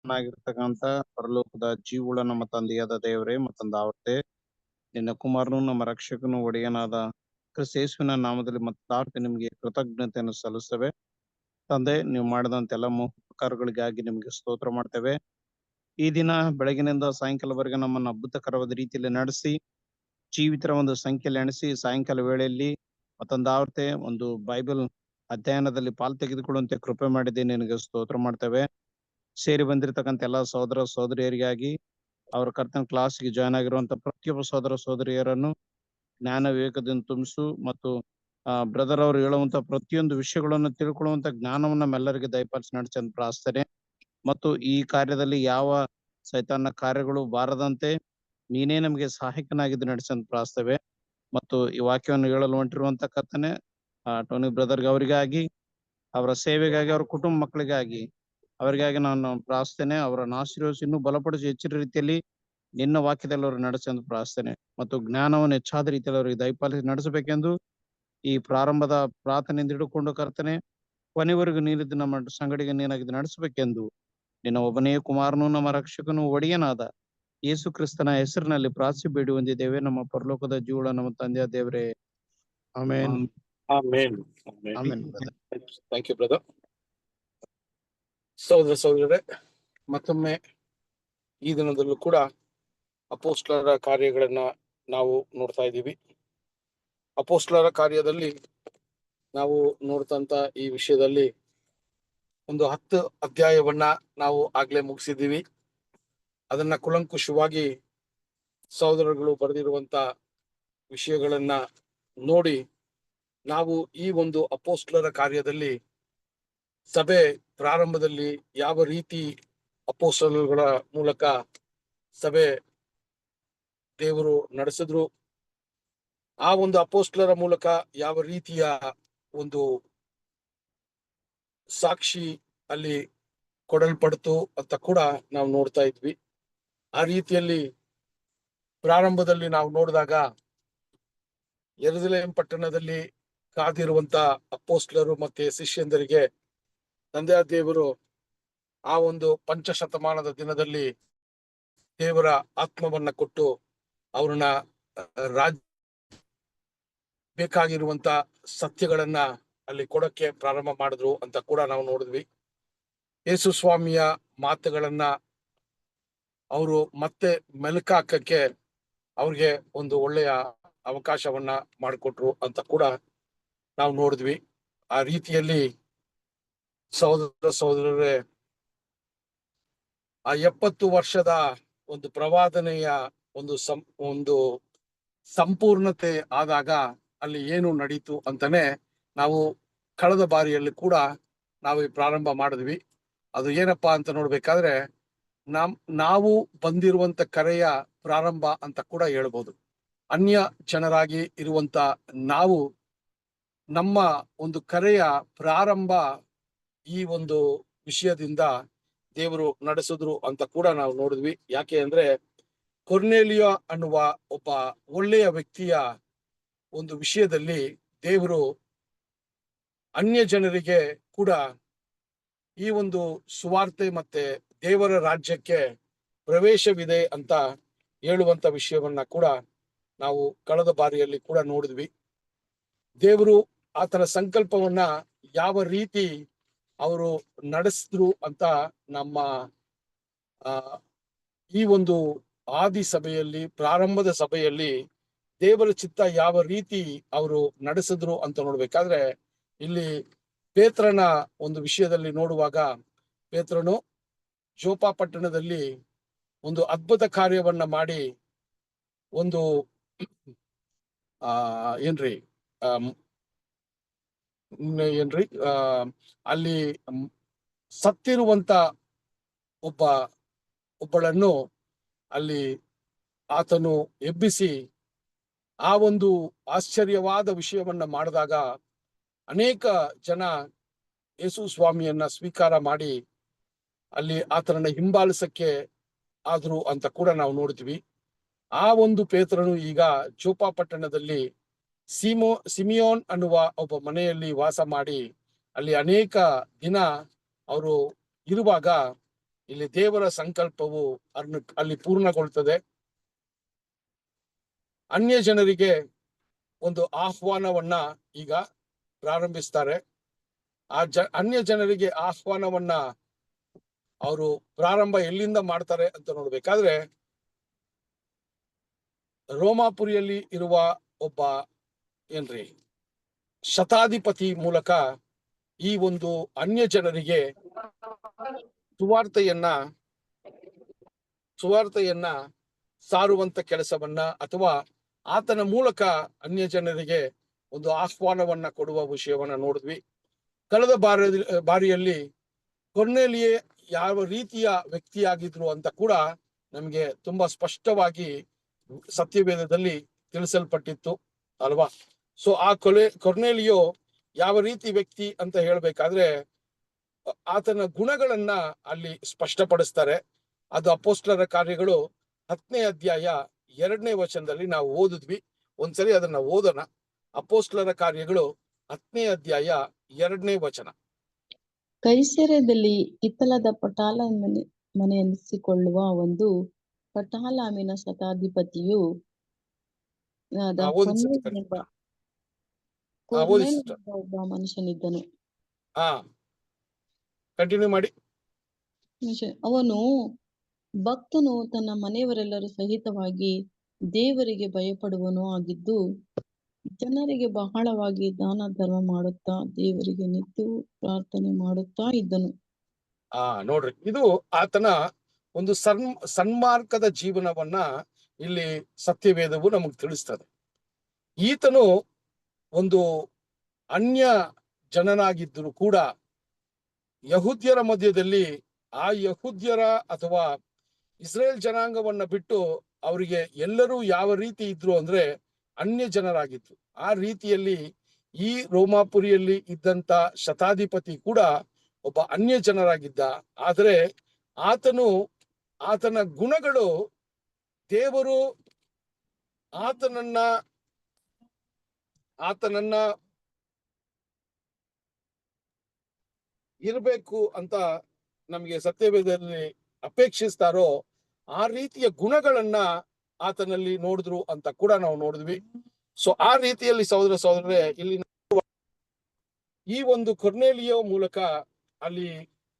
ಆಗಿರ್ತಕ್ಕಂಥ ಪರಲೋಕದ ಜೀವುಳ ನಮ್ಮ ತಂದೆಯಾದ ದೇವರೇ ಮತ್ತೊಂದಾವತ್ತೆ ನಿನ್ನ ಕುಮಾರನು ನಮ್ಮ ರಕ್ಷಕನು ಒಡೆಯನಾದ ಕ್ರಿಸ್ತೇಸುವಿನ ನಾಮದಲ್ಲಿ ಮತ್ತಾರ್ತೆ ನಿಮಗೆ ಕೃತಜ್ಞತೆಯನ್ನು ಸಲ್ಲಿಸ್ತೇವೆ. ತಂದೆ, ನೀವು ಮಾಡಿದಂತೆಲ್ಲ ಉಪಕಾರಗಳಿಗಾಗಿ ನಿಮಗೆ ಸ್ತೋತ್ರ ಮಾಡ್ತೇವೆ. ಈ ದಿನ ಬೆಳಗಿನಿಂದ ಸಾಯಂಕಾಲವರೆಗೆ ನಮ್ಮನ್ನು ಅದ್ಭುತಕರವಾದ ರೀತಿಯಲ್ಲಿ ನಡೆಸಿ ಜೀವಿತರ ಒಂದು ಸಂಖ್ಯೆಯಲ್ಲಿ ಎಣಿಸಿ ಸಾಯಂಕಾಲ ವೇಳೆಯಲ್ಲಿ ಮತ್ತೊಂದಾವತ್ತೆ ಒಂದು ಬೈಬಲ್ ಅಧ್ಯಯನದಲ್ಲಿ ಪಾಲು ತೆಗೆದುಕೊಳ್ಳುವಂತೆ ಕೃಪೆ ಮಾಡಿದ್ದೆ ನಿನಗೆ ಸ್ತೋತ್ರ ಮಾಡ್ತೇವೆ. ಸೇರಿ ಬಂದಿರತಕ್ಕಂಥ ಎಲ್ಲ ಸಹೋದರ ಸಹೋದರಿಯರಿಗಾಗಿ ಅವರ ಕರ್ತನ ಕ್ಲಾಸ್ಗೆ ಜಾಯ್ನ್ ಆಗಿರುವಂತ ಪ್ರತಿಯೊಬ್ಬ ಸಹೋದರ ಸಹೋದರಿಯರನ್ನು ಜ್ಞಾನ ವಿವೇಕದಿಂದ ತುಂಬಿಸು ಮತ್ತು ಬ್ರದರ್ ಅವರು ಹೇಳುವಂತ ಪ್ರತಿಯೊಂದು ವಿಷಯಗಳನ್ನು ತಿಳ್ಕೊಳ್ಳುವಂತ ಜ್ಞಾನವನ್ನು ನಮ್ಮೆಲ್ಲರಿಗೆ ದಯಪಾಲಿಸಿ ನಡೆಸಂತ ಪ್ರಾರ್ಥನೆ. ಮತ್ತು ಈ ಕಾರ್ಯದಲ್ಲಿ ಯಾವ ಸೈತಾನ ಕಾರ್ಯಗಳು ಬಾರದಂತೆ ನೀನೇ ನಮಗೆ ಸಹಾಯಕನಾಗಿದ್ದು ನಡೆಸಂತ ಪ್ರಾರ್ಥಿಸ್ತೇವೆ. ಮತ್ತು ಈ ವಾಕ್ಯವನ್ನು ಹೇಳಲು ಹೊಂಟಿರುವಂತ ಕರ್ತನೆ ಟೋನಿ ಬ್ರದರ್ಗೆ ಅವರಿಗಾಗಿ, ಅವರ ಸೇವೆಗಾಗಿ, ಅವರ ಕುಟುಂಬ ಮಕ್ಕಳಿಗಾಗಿ ಅವರಿಗಾಗಿ ನಾನು ಪ್ರಾರ್ಥನೆ. ಅವರನ್ನು ಆಶೀರ್ವದಿಸಿ ಇನ್ನೂ ಬಲಪಡಿಸಿ ಹೆಚ್ಚಿನ ರೀತಿಯಲ್ಲಿ ನಿನ್ನ ವಾಕ್ಯದಲ್ಲಿ ಅವರು ನಡೆಸೆಂದು ಪ್ರಾರ್ಥನೆ. ಮತ್ತು ಜ್ಞಾನವನ್ನು ಹೆಚ್ಚಾದ ರೀತಿಯಲ್ಲಿ ಅವರಿಗೆ ದಯಪಾಲಿಸಿ ನಡೆಸಬೇಕೆಂದು ಈ ಪ್ರಾರಂಭದ ಪ್ರಾರ್ಥನೆಯಿಂದ ಹಿಡ್ಕೊಂಡು ಕರ್ತನೆ ಕೊನೆವರೆಗೂ ನೀನಿದ್ದು ನಮ್ಮ ಸಂಗಡಿಗೆ ನೀನಾಗಿದ್ದು ನಡೆಸಬೇಕೆಂದು ನಿನ್ನ ಒಬ್ಬನೇ ಕುಮಾರನು ನಮ್ಮ ರಕ್ಷಕನು ಒಡೆಯನಾದ ಯೇಸು ಕ್ರಿಸ್ತನ ಹೆಸರಿನಲ್ಲಿ ಪ್ರಾರ್ಥಿ ಬೇಡಿ ಹೊಂದಿದ್ದೇವೆ ನಮ್ಮ ಪರಲೋಕದ ಜೀವಳ ನಮ್ಮ ತಂದೆಯ ದೇವರೇ, amen. Amen. Amen. Thank you brother. ಸಹೋದರ ಸಹೋದರರೇ, ಮತ್ತೊಮ್ಮೆ ಈ ದಿನದಲ್ಲೂ ಕೂಡ ಅಪೋಸ್ಟಲರ ಕಾರ್ಯಗಳನ್ನ ನಾವು ನೋಡ್ತಾ ಇದ್ದೀವಿ. ಅಪೋಸ್ಟಲರ ಕಾರ್ಯದಲ್ಲಿ ನಾವು ನೋಡ್ತಂತ ಈ ವಿಷಯದಲ್ಲಿ ಒಂದು 10 ಅಧ್ಯಾಯವನ್ನ ನಾವು ಆಗ್ಲೇ ಮುಗಿಸಿದ್ದೀವಿ. ಅದನ್ನ ಕುಲಂಕುಷವಾಗಿ ಸಹೋದರಗಳು ಬರೆದಿರುವಂತ ವಿಷಯಗಳನ್ನ ನೋಡಿ ನಾವು ಈ ಒಂದು ಅಪೋಸ್ಟಲರ ಕಾರ್ಯದಲ್ಲಿ ಸಭೆ ಪ್ರಾರಂಭದಲ್ಲಿ ಯಾವ ರೀತಿ ಅಪೋಸ್ತಲಗಳ ಮೂಲಕ ಸಭೆ ದೇವರು ನಡೆಸಿದ್ರು, ಆ ಒಂದು ಅಪೋಸ್ತಲರ ಮೂಲಕ ಯಾವ ರೀತಿಯ ಒಂದು ಸಾಕ್ಷಿ ಅಲ್ಲಿ ಕೊಡಲ್ಪಡ್ತು ಅಂತ ಕೂಡ ನಾವು ನೋಡ್ತಾ ಇದ್ವಿ. ಆ ರೀತಿಯಲ್ಲಿ ಪ್ರಾರಂಭದಲ್ಲಿ ನಾವು ನೋಡಿದಾಗ ಯೆರೂಸಲೇಮ್ ಪಟ್ಟಣದಲ್ಲಿ ಕಾದಿರುವಂತ ಅಪೋಸ್ತಲರು ಮತ್ತೆ ಶಿಷ್ಯಂದರಿಗೆ ತಂದೆಯ ದೇವರು ಆ ಒಂದು ಪಂಚಶತಮಾನದ ದಿನದಲ್ಲಿ ದೇವರ ಆತ್ಮವನ್ನ ಕೊಟ್ಟು ಅವ್ರನ್ನ ಬೇಕಾಗಿರುವಂತ ಸತ್ಯಗಳನ್ನ ಅಲ್ಲಿ ಕೊಡಕ್ಕೆ ಪ್ರಾರಂಭ ಮಾಡಿದ್ರು ಅಂತ ಕೂಡ ನಾವು ನೋಡಿದ್ವಿ. ಯೇಸು ಸ್ವಾಮಿಯ ಮಾತುಗಳನ್ನ ಅವರು ಮತ್ತೆ ಮೆಲುಕಾಕಕ್ಕೆ ಅವ್ರಿಗೆ ಒಂದು ಒಳ್ಳೆಯ ಅವಕಾಶವನ್ನ ಮಾಡಿಕೊಟ್ರು ಅಂತ ಕೂಡ ನಾವು ನೋಡಿದ್ವಿ. ಆ ರೀತಿಯಲ್ಲಿ ಸಹೋದರ ಸಹೋದರರೇ, ಆ 70 ವರ್ಷದ ಒಂದು ಪ್ರವಾದನೆಯ ಒಂದು ಸಂಪೂರ್ಣತೆ ಆದಾಗ ಅಲ್ಲಿ ಏನು ನಡೀತು ಅಂತಾನೆ ನಾವು ಕಳೆದ ಬಾರಿಯಲ್ಲಿ ಕೂಡ ನಾವು ಪ್ರಾರಂಭ ಮಾಡಿದ್ವಿ. ಅದು ಏನಪ್ಪಾ ಅಂತ ನೋಡ್ಬೇಕಾದ್ರೆ ನಾವು ಬಂದಿರುವಂತ ಕರೆಯ ಪ್ರಾರಂಭ ಅಂತ ಕೂಡ ಹೇಳ್ಬೋದು. ಅನ್ಯ ಜನರಾಗಿ ಇರುವಂತ ನಾವು ನಮ್ಮ ಒಂದು ಕರೆಯ ಪ್ರಾರಂಭ ಈ ಒಂದು ವಿಷಯದಿಂದ ದೇವರು ನಡೆಸಿದ್ರು ಅಂತ ಕೂಡ ನಾವು ನೋಡಿದ್ವಿ. ಯಾಕೆ ಅಂದ್ರೆ ಕೊರ್ನೇಲಿಯ ಅನ್ನುವ ಒಬ್ಬ ಒಳ್ಳೆಯ ವ್ಯಕ್ತಿಯ ಒಂದು ವಿಷಯದಲ್ಲಿ ದೇವರು ಅನ್ಯ ಜನರಿಗೆ ಕೂಡ ಈ ಒಂದು ಸುವಾರ್ತೆ ಮತ್ತೆ ದೇವರ ರಾಜ್ಯಕ್ಕೆ ಪ್ರವೇಶವಿದೆ ಅಂತ ಹೇಳುವಂತ ವಿಷಯವನ್ನ ಕೂಡ ನಾವು ಕಳೆದ ಬಾರಿಯಲ್ಲಿ ಕೂಡ ನೋಡಿದ್ವಿ. ದೇವರು ಆತನ ಸಂಕಲ್ಪವನ್ನ ಯಾವ ರೀತಿ ಅವರು ನಡೆಸಿದ್ರು ಅಂತ ನಮ್ಮ ಈ ಒಂದು ಆದಿ ಸಭೆಯಲ್ಲಿ, ಪ್ರಾರಂಭದ ಸಭೆಯಲ್ಲಿ ದೇವರ ಚಿತ್ತ ಯಾವ ರೀತಿ ಅವರು ನಡೆಸಿದ್ರು ಅಂತ ನೋಡ್ಬೇಕಾದ್ರೆ ಇಲ್ಲಿ ಪೇತ್ರನ ಒಂದು ವಿಷಯದಲ್ಲಿ ನೋಡುವಾಗ, ಪೇತ್ರನು ಜೋಪ ಪಟ್ಟಣದಲ್ಲಿ ಒಂದು ಅದ್ಭುತ ಕಾರ್ಯವನ್ನ ಮಾಡಿ ಒಂದು ಏನ್ರಿ ಅಲ್ಲಿ ಸತ್ತಿರುವಂತ ಒಬ್ಬಳನ್ನು ಅಲ್ಲಿ ಆತನು ಎಬ್ಬಿಸಿ ಆ ಒಂದು ಆಶ್ಚರ್ಯವಾದ ವಿಷಯವನ್ನ ಮಾಡಿದಾಗ ಅನೇಕ ಜನ ಯೇಸು ಸ್ವಾಮಿಯನ್ನ ಸ್ವೀಕಾರ ಮಾಡಿ ಅಲ್ಲಿ ಆತನನ್ನ ಹಿಂಬಾಲಿಸಕ್ಕೆ ಆದ್ರು ಅಂತ ಕೂಡ ನಾವು ನೋಡ್ತೀವಿ. ಆ ಒಂದು ಪೇತ್ರನು ಈಗ ಜೋಪ ಪಟ್ಟಣದಲ್ಲಿ ಸಿಮಿಯೋನ್ ಅನ್ನುವ ಒಬ್ಬ ಮನೆಯಲ್ಲಿ ವಾಸ ಮಾಡಿ ಅಲ್ಲಿ ಅನೇಕ ದಿನ ಅವರು ಇರುವಾಗ ಇಲ್ಲಿ ದೇವರ ಸಂಕಲ್ಪವು ಅಲ್ಲಿ ಪೂರ್ಣಗೊಳ್ತದೆ. ಅನ್ಯ ಜನರಿಗೆ ಒಂದು ಆಹ್ವಾನವನ್ನ ಈಗ ಪ್ರಾರಂಭಿಸ್ತಾರೆ. ಅನ್ಯ ಜನರಿಗೆ ಆಹ್ವಾನವನ್ನ ಅವರು ಪ್ರಾರಂಭ ಎಲ್ಲಿಂದ ಮಾಡ್ತಾರೆ ಅಂತ ನೋಡ್ಬೇಕಾದ್ರೆ, ರೋಮಾಪುರಿಯಲ್ಲಿ ಇರುವ ಒಬ್ಬ ಶತಾಧಿಪತಿ ಮೂಲಕ ಈ ಒಂದು ಅನ್ಯ ಜನರಿಗೆ ಸುವಾರ್ತೆಯನ್ನ ಸಾರುವಂತ ಕೆಲಸವನ್ನ, ಅಥವಾ ಆತನ ಮೂಲಕ ಅನ್ಯ ಜನರಿಗೆ ಒಂದು ಆಹ್ವಾನವನ್ನ ಕೊಡುವ ವಿಷಯವನ್ನ ನೋಡಿದ್ವಿ. ಕಳೆದ ಬಾರಿಯಲ್ಲಿ ಕೊರ್ನೇಲಿಯೇ ಯಾವ ರೀತಿಯ ವ್ಯಕ್ತಿಯಾಗಿದ್ರು ಅಂತ ಕೂಡ ನಮ್ಗೆ ತುಂಬಾ ಸ್ಪಷ್ಟವಾಗಿ ಸತ್ಯವೇದದಲ್ಲಿ ತಿಳಿಸಲ್ಪಟ್ಟಿತ್ತು ಅಲ್ವಾ? ಸೊ ಆ ಕೊರ್ನೇಲಿಯೋ ಯಾವ ರೀತಿ ವ್ಯಕ್ತಿ ಅಂತ ಹೇಳ್ಬೇಕಾದ್ರೆ, ಆತನ ಗುಣಗಳನ್ನ ಅಲ್ಲಿ ಸ್ಪಷ್ಟಪಡಿಸ್ತಾರೆ. ಅದು ಅಪೊಸ್ತಲರ ಕಾರ್ಯಗಳು 10ನೇ ಅಧ್ಯಾಯ 2ನೇ ವಚನದಲ್ಲಿ ನಾವು ಓದಿದ್ವಿ. ಒಂದ್ಸರಿ ಅದನ್ನ ಓದೋಣ. ಅಪೊಸ್ತಲರ ಕಾರ್ಯಗಳು 10ನೇ ಅಧ್ಯಾಯ 2ನೇ ವಚನ. ಕೈಸರದಲ್ಲಿ ಇತ್ತಲದ ಪಟಾಲ ಮನೆಯೆನಿಸಿಕೊಳ್ಳುವ ಒಂದು ಪಟಾಲಾಮಿನ ಶತಾಧಿಪತಿಯು ಒಬ್ಬ ಮನುಷ್ಯನಿದ್ದನು. ಕಂಟಿನ್ಯೂ ಮಾಡಿ. ಅವನು ಭಕ್ತನು, ತನ್ನ ಮನೆಯವರೆಲ್ಲರೂ ಸಹಿತವಾಗಿ ದೇವರಿಗೆ ಭಯಪಡುವನು ಆಗಿದ್ದು, ಜನರಿಗೆ ಬಹಳವಾಗಿ ದಾನ ಧರ್ಮ ಮಾಡುತ್ತಾ ದೇವರಿಗೆ ನಿತ್ಯವೂ ಪ್ರಾರ್ಥನೆ ಮಾಡುತ್ತಾ ಇದ್ದನು. ನೋಡ್ರಿ, ಇದು ಆತನ ಒಂದು ಸನ್ಮಾರ್ಗದ ಜೀವನವನ್ನ ಇಲ್ಲಿ ಸತ್ಯವೇದವು ನಮಗೆ ತಿಳಿಸ್ತದೆ. ಈತನು ಒಂದು ಅನ್ಯ ಜನನಾಗಿದ್ದರೂ ಕೂಡ ಯಹೂದ್ಯರ ಮಧ್ಯದಲ್ಲಿ ಆ ಯಹೂದ್ಯರ ಅಥವಾ ಇಸ್ರೇಲ್ ಜನಾಂಗವನ್ನ ಬಿಟ್ಟು ಅವರಿಗೆ ಎಲ್ಲರೂ ಯಾವ ರೀತಿ ಇದ್ರು ಅಂದ್ರೆ ಅನ್ಯ ಜನರಾಗಿದ್ರು. ಆ ರೀತಿಯಲ್ಲಿ ಈ ರೋಮಾಪುರಿಯಲ್ಲಿ ಇದ್ದಂತ ಶತಾಧಿಪತಿ ಕೂಡ ಒಬ್ಬ ಅನ್ಯ ಜನರಾಗಿದ್ದ. ಆದರೆ ಆತನ ಗುಣಗಳು, ದೇವರು ಆತನನ್ನ ಇರಬೇಕು ಅಂತ ನಮಗೆ ಸತ್ಯವೇದದಲ್ಲಿ ಅಪೇಕ್ಷಿಸ್ತಾರೋ ಆ ರೀತಿಯ ಗುಣಗಳನ್ನ ಆತನಲ್ಲಿ ನೋಡಿದ್ರು ಅಂತ ಕೂಡ ನಾವು ನೋಡಿದ್ವಿ. ಸೊ ಆ ರೀತಿಯಲ್ಲಿ ಸಹೋದರರೇ, ಇಲ್ಲಿ ಈ ಒಂದು ಕೊರ್ನೇಲಿಯೋ ಮೂಲಕ ಅಲ್ಲಿ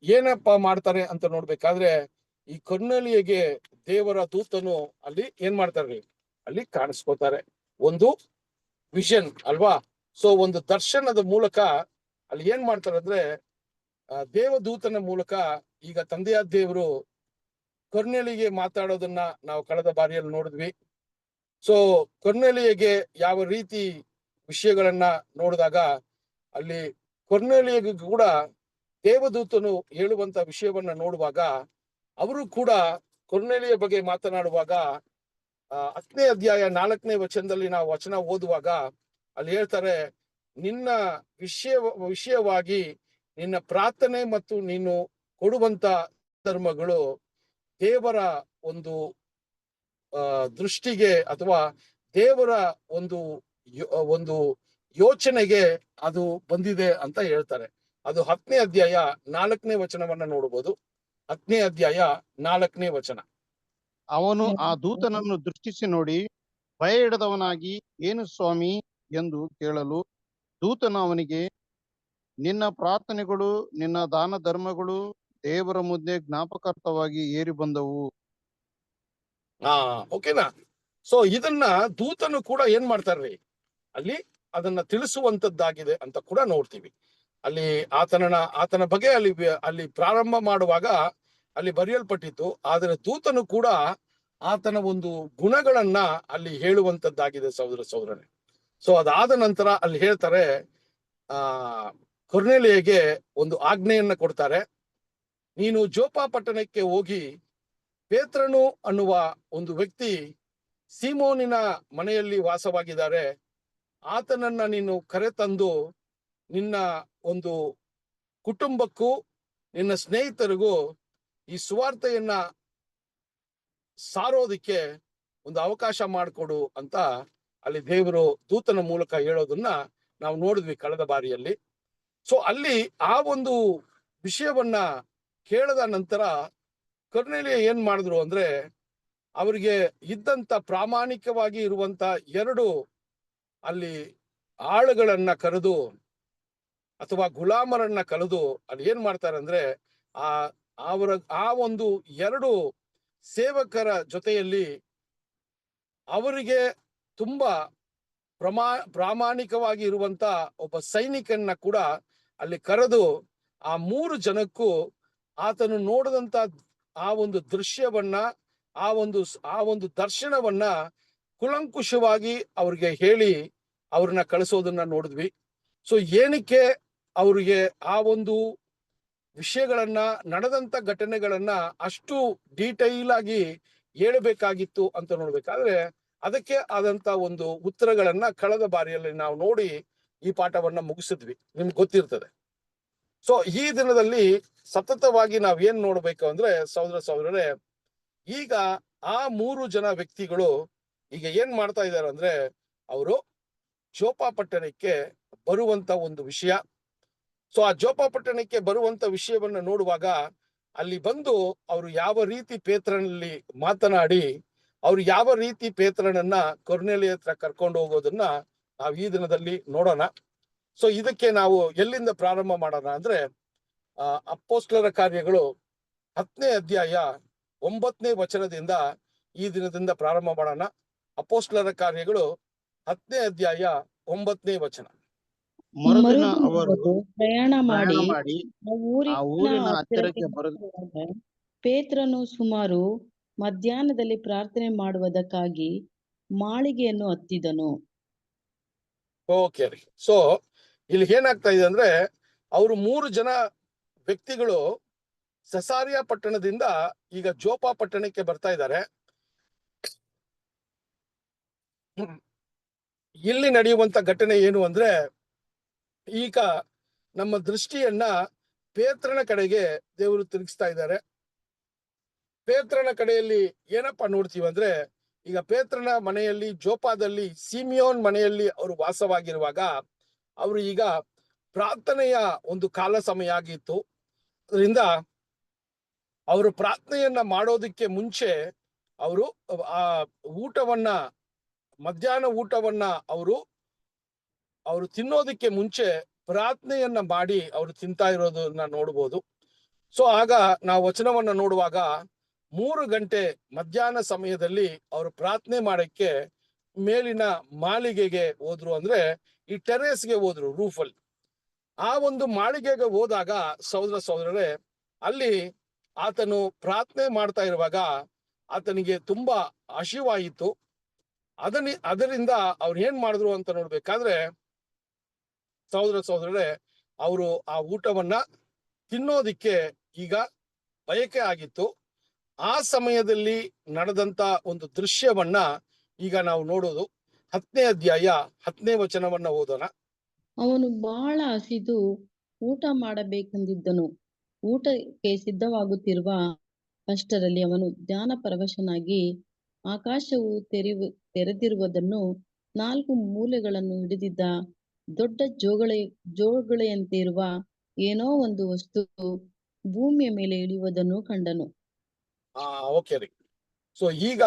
ಏನಪ್ಪ ಮಾಡ್ತಾರೆ ಅಂತ ನೋಡ್ಬೇಕಾದ್ರೆ, ಈ ಕೊರ್ನೇಲಿಯಗೆ ದೇವರ ದೂತನು ಅಲ್ಲಿ ಏನ್ ಮಾಡ್ತಾರ್ರಿ, ಅಲ್ಲಿ ಕಾಣಿಸ್ಕೋತಾರೆ. ಒಂದು ವಿಷನ್ ಅಲ್ವಾ? ಸೊ ಒಂದು ದರ್ಶನದ ಮೂಲಕ ಅಲ್ಲಿ ಏನ್ ಮಾಡ್ತಾರೆ ಅಂದ್ರೆ, ದೇವದೂತನ ಮೂಲಕ ಈಗ ತಂದೆಯಾದ ದೇವರು ಕೊರ್ನೇಲಿಗೆ ಮಾತಾಡೋದನ್ನ ನಾವು ಕಳೆದ ಬಾರಿಯಲ್ಲಿ ನೋಡಿದ್ವಿ. ಸೊ ಕೊರ್ನೇಲಿಯಗೆ ಯಾವ ರೀತಿ ವಿಷಯಗಳನ್ನ ನೋಡಿದಾಗ, ಅಲ್ಲಿ ಕೊರ್ನೇಲಿಯಗೂ ಕೂಡ ದೇವದೂತನು ಹೇಳುವಂತ ವಿಷಯವನ್ನ ನೋಡುವಾಗ, ಅವರು ಕೂಡ ಕೊರ್ನೇಲಿಯ ಬಗ್ಗೆ ಮಾತನಾಡುವಾಗ 10ನೇ ಅಧ್ಯಾಯ 4ನೇ ವಚನದಲ್ಲಿ ನಾವು ವಚನ ಓದುವಾಗ ಅಲ್ಲಿ ಹೇಳ್ತಾರೆ, ನಿನ್ನ ವಿಷಯವಾಗಿ ನಿನ್ನ ಪ್ರಾರ್ಥನೆ ಮತ್ತು ನೀನು ಕೊಡುವಂತ ಧರ್ಮಗಳು ದೇವರ ಒಂದು ದೃಷ್ಟಿಗೆ ಅಥವಾ ದೇವರ ಒಂದು ಯೋಚನೆಗೆ ಅದು ಬಂದಿದೆ ಅಂತ ಹೇಳ್ತಾರೆ. ಅದು 10ನೇ ಅಧ್ಯಾಯ 4ನೇ ವಚನವನ್ನ ನೋಡಬಹುದು. 10ನೇ ಅಧ್ಯಾಯ 4ನೇ ವಚನ. ಅವನು ಆ ದೂತನನ್ನು ದೃಷ್ಟಿಸಿ ನೋಡಿ ಭಯ ಹಿಡದವನಾಗಿ, ಏನು ಸ್ವಾಮಿ ಎಂದು ಕೇಳಲು, ದೂತನು ಅವನಿಗೆ, ನಿನ್ನ ಪ್ರಾರ್ಥನೆಗಳು ನಿನ್ನ ದಾನ ಧರ್ಮಗಳು ದೇವರ ಮುಂದೆ ಜ್ಞಾಪಕಾರ್ಥವಾಗಿ ಏರಿ ಬಂದವು. ಓಕೆನಾ? ಸೊ ಇದನ್ನ ದೂತನು ಕೂಡ ಏನ್ ಮಾಡ್ತಾರ್ರಿ, ಅಲ್ಲಿ ಅದನ್ನ ತಿಳಿಸುವಂತದ್ದಾಗಿದೆ ಅಂತ ಕೂಡ ನೋಡ್ತೀವಿ. ಅಲ್ಲಿ ಆತನ ಬಗ್ಗೆ ಅಲ್ಲಿ ಪ್ರಾರಂಭ ಮಾಡುವಾಗ ಅಲ್ಲಿ ಬರೆಯಲ್ಪಟ್ಟಿತ್ತು. ಆದರೆ ದೂತನು ಕೂಡ ಆತನ ಒಂದು ಗುಣಗಳನ್ನ ಅಲ್ಲಿ ಹೇಳುವಂತದ್ದಾಗಿದೆ ಸಹೋದರನೇ. ಸೊ ಅದಾದ ನಂತರ ಅಲ್ಲಿ ಹೇಳ್ತಾರೆ, ಕೊರ್ನೇಲಿಯಗೆ ಒಂದು ಆಜ್ಞೆಯನ್ನ ಕೊಡ್ತಾರೆ. ನೀನು ಜೋಪ ಪಟ್ಟಣಕ್ಕೆ ಹೋಗಿ ಪೇತ್ರನು ಅನ್ನುವ ಒಂದು ವ್ಯಕ್ತಿ ಸೀಮೋನಿನ ಮನೆಯಲ್ಲಿ ವಾಸವಾಗಿದ್ದಾರೆ, ಆತನನ್ನ ನೀನು ಕರೆತಂದು ನಿನ್ನ ಒಂದು ಕುಟುಂಬಕ್ಕೂ ನಿನ್ನ ಸ್ನೇಹಿತರಿಗೂ ಈ ಸುವಾರ್ತೆಯನ್ನ ಸಾರೋದಿಕ್ಕೆ ಒಂದು ಅವಕಾಶ ಮಾಡಿಕೊಡು ಅಂತ ಅಲ್ಲಿ ದೇವರು ದೂತನ ಮೂಲಕ ಹೇಳೋದನ್ನ ನಾವು ನೋಡಿದ್ವಿ ಕಳೆದ ಬಾರಿಯಲ್ಲಿ. ಸೊ ಅಲ್ಲಿ ಆ ಒಂದು ವಿಷಯವನ್ನ ಕೇಳದ ನಂತರ ಕೊರ್ನೇಲಿಯ ಏನ್ ಮಾಡಿದ್ರು ಅಂದ್ರೆ ಅವರಿಗೆ ಇದ್ದಂತ ಪ್ರಾಮಾಣಿಕವಾಗಿ ಇರುವಂತ 2 ಅಲ್ಲಿ ಆಳುಗಳನ್ನ ಕರೆದು ಅಥವಾ ಗುಲಾಮರನ್ನ ಕರೆದು ಅಲ್ಲಿ ಏನ್ ಮಾಡ್ತಾರೆ ಅಂದ್ರೆ ಆ ಅವರ ಆ ಒಂದು 2 ಸೇವಕರ ಜೊತೆಯಲ್ಲಿ ಅವರಿಗೆ ತುಂಬಾ ಪ್ರಾಮಾಣಿಕವಾಗಿ ಇರುವಂತ ಒಬ್ಬ ಸೈನಿಕನ್ನ ಕೂಡ ಅಲ್ಲಿ ಕರೆದು ಆ 3 ಜನಕ್ಕೂ ಆತನು ನೋಡಿದಂತ ಆ ಒಂದು ದೃಶ್ಯವನ್ನ ಆ ಒಂದು ದರ್ಶನವನ್ನ ಕುಲಂಕುಷವಾಗಿ ಅವ್ರಿಗೆ ಹೇಳಿ ಅವ್ರನ್ನ ಕಳಿಸೋದನ್ನ ನೋಡಿದ್ವಿ. ಸೊ ಏನಕ್ಕೆ ಅವ್ರಿಗೆ ಆ ಒಂದು ವಿಷಯಗಳನ್ನ, ನಡೆದಂತ ಘಟನೆಗಳನ್ನ ಅಷ್ಟು ಡೀಟೈಲ್ ಆಗಿ ಹೇಳ್ಬೇಕಾಗಿತ್ತು ಅಂತ ನೋಡ್ಬೇಕಾದ್ರೆ ಅದಕ್ಕೆ ಆದಂತ ಒಂದು ಉತ್ತರಗಳನ್ನ ಕಳೆದ ಬಾರಿಯಲ್ಲಿ ನಾವು ನೋಡಿ ಈ ಪಾಠವನ್ನ ಮುಗಿಸಿದ್ವಿ, ನಿಮ್ಗೆ ಗೊತ್ತಿರ್ತದೆ. ಸೊ ಈ ದಿನದಲ್ಲಿ ಸತತವಾಗಿ ನಾವ್ ಏನ್ ನೋಡ್ಬೇಕು ಅಂದ್ರೆ ಸಹೋದರರೇ, ಈಗ ಆ 3 ಜನ ವ್ಯಕ್ತಿಗಳು ಈಗ ಏನ್ ಮಾಡ್ತಾ ಇದ್ದಾರೆ ಅಂದ್ರೆ ಅವರು ಜೋಪ ಪಟ್ಟಣಕ್ಕೆ ಬರುವಂತ ಒಂದು ವಿಷಯ. ಸೊ ಆ ಜೋಪ ಪಟ್ಟಣಕ್ಕೆ ಬರುವಂತ ವಿಷಯವನ್ನ ನೋಡುವಾಗ ಅಲ್ಲಿ ಬಂದು ಅವರು ಯಾವ ರೀತಿ ಪೇತ್ರನಲ್ಲಿ ಮಾತನಾಡಿ ಅವ್ರು ಯಾವ ರೀತಿ ಪೇತ್ರನನ್ನ ಕೊರ್ನೇಲಿಯ ಹತ್ರ ಕರ್ಕೊಂಡು ಹೋಗೋದನ್ನ ನಾವು ಈ ದಿನದಲ್ಲಿ ನೋಡೋಣ. ಸೊ ಇದಕ್ಕೆ ನಾವು ಎಲ್ಲಿಂದ ಪ್ರಾರಂಭ ಮಾಡೋಣ ಅಂದ್ರೆ ಅಪೊಸ್ತಲರ ಕಾರ್ಯಗಳು 10ನೇ ಅಧ್ಯಾಯ 9ನೇ ವಚನದಿಂದ ಈ ದಿನದಿಂದ ಪ್ರಾರಂಭ ಮಾಡೋಣ. ಅಪೊಸ್ತಲರ ಕಾರ್ಯಗಳು 10ನೇ ಅಧ್ಯಾಯ 9ನೇ ವಚನ. ಮರುದಿನ ಅವರು ಪ್ರಯಾಣ ಮಾಡಿ ಆ ಆ ಊರಿನ ಹತ್ತಿರಕ್ಕೆ ಹತ್ತಿರಕ್ಕೆ ಬರುವಾಗ ಪೇತ್ರನು ಸುಮಾರು ಮಧ್ಯಾಹ್ನದಲ್ಲಿ ಪ್ರಾರ್ಥನೆ ಮಾಡುವುದಕ್ಕಾಗಿ ಮಾಳಿಗೆಯನ್ನು ಹತ್ತಿದನು. ಓಕೆ ರೀ. ಸೊ ಇಲ್ಲಿ ಏನಾಗ್ತಾ ಇದೆ ಅಂದ್ರೆ ಅವರು 3 ಜನ ವ್ಯಕ್ತಿಗಳು ಸೆಸಾರಿಯಾ ಪಟ್ಟಣದಿಂದ ಈಗ ಜೋಪ ಪಟ್ಟಣಕ್ಕೆ ಬರ್ತಾ ಇದ್ದಾರೆ. ಇಲ್ಲಿ ನಡೆಯುವಂತ ಘಟನೆ ಏನು ಅಂದ್ರೆ ಈಗ ನಮ್ಮ ದೃಷ್ಟಿಯನ್ನ ಪೇತ್ರನ ಕಡೆಗೆ ದೇವರು ತಿರುಗಿಸ್ತಾ ಇದ್ದಾರೆ. ಪೇತ್ರನ ಕಡೆಯಲ್ಲಿ ಏನಪ್ಪಾ ನೋಡ್ತೀವಿ ಅಂದ್ರೆ ಈಗ ಪೇತ್ರನ ಮನೆಯಲ್ಲಿ ಜೋಪಾದಲ್ಲಿ ಸಿಮಿಯೋನ್ ಮನೆಯಲ್ಲಿ ಅವರು ವಾಸವಾಗಿರುವಾಗ ಅವರು ಈಗ ಪ್ರಾರ್ಥನೆಯ ಒಂದು ಕಾಲ ಸಮಯ ಆಗಿತ್ತು. ಅದರಿಂದ ಅವರು ಪ್ರಾರ್ಥನೆಯನ್ನ ಮಾಡೋದಕ್ಕೆ ಮುಂಚೆ ಅವರು ಆ ಊಟವನ್ನ, ಮಧ್ಯಾಹ್ನ ಊಟವನ್ನ ಅವರು ತಿನ್ನೋದಕ್ಕೆ ಮುಂಚೆ ಪ್ರಾರ್ಥನೆಯನ್ನ ಮಾಡಿ ಅವರು ತಿಂತಾ ಇರೋದನ್ನ ನೋಡ್ಬೋದು. ಸೊ ಆಗ ನಾವು ವಚನವನ್ನ ನೋಡುವಾಗ 3 ಗಂಟೆ ಮಧ್ಯಾಹ್ನ ಸಮಯದಲ್ಲಿ ಅವರು ಪ್ರಾರ್ಥನೆ ಮಾಡಕ್ಕೆ ಮೇಲಿನ ಮಾಳಿಗೆಗೆ ಹೋದ್ರು, ಅಂದ್ರೆ ಈ ಟೆರೇಸ್ಗೆ ಹೋದ್ರು, ರೂಫಲ್ಲಿ. ಆ ಒಂದು ಮಾಳಿಗೆಗೆ ಹೋದಾಗ ಸಹೋದರರೇ, ಅಲ್ಲಿ ಆತನು ಪ್ರಾರ್ಥನೆ ಮಾಡ್ತಾ ಇರುವಾಗ ಆತನಿಗೆ ತುಂಬಾ ಹಸಿವಾಯಿತು. ಅದರಿಂದ ಅವ್ರು ಏನ್ ಮಾಡಿದ್ರು ಅಂತ ನೋಡ್ಬೇಕಾದ್ರೆ ಸಹೋದರರೇ, ಅವರು ಆ ಊಟವನ್ನ ತಿನ್ನೋದಿಕ್ಕೆ ಈಗ ಬಯಕೆ ಆಗಿತ್ತು. ಆ ಸಮಯದಲ್ಲಿ ನಡೆದಂತ ಒಂದು ದೃಶ್ಯವನ್ನ ಈಗ ನಾವು ನೋಡೋದು. 10ನೇ ಅಧ್ಯಾಯ 10ನೇ ವಚನವನ್ನ ಓದೋಣ. ಅವನು ಬಹಳ ಹಸಿದು ಊಟ ಮಾಡಬೇಕೆಂದಿದ್ದನು. ಊಟಕ್ಕೆ ಸಿದ್ಧವಾಗುತ್ತಿರುವ ಅಷ್ಟರಲ್ಲಿ ಅವನು ಧ್ಯಾನ ಪರವಶನಾಗಿ ಆಕಾಶವು ತೆರೆದಿರುವುದನ್ನು, 4 ಮೂಲೆಗಳನ್ನು ಹಿಡಿದಿದ್ದ ದೊಡ್ಡ ಜೋಗುಳೆಯಂತೆ ಇರುವ ಏನೋ ಒಂದು ವಸ್ತು ಭೂಮಿಯ ಮೇಲೆ ಇಳಿಯುವುದನ್ನು ಕಂಡನು. ಓಕೆ ರೀ. ಸೊ ಈಗ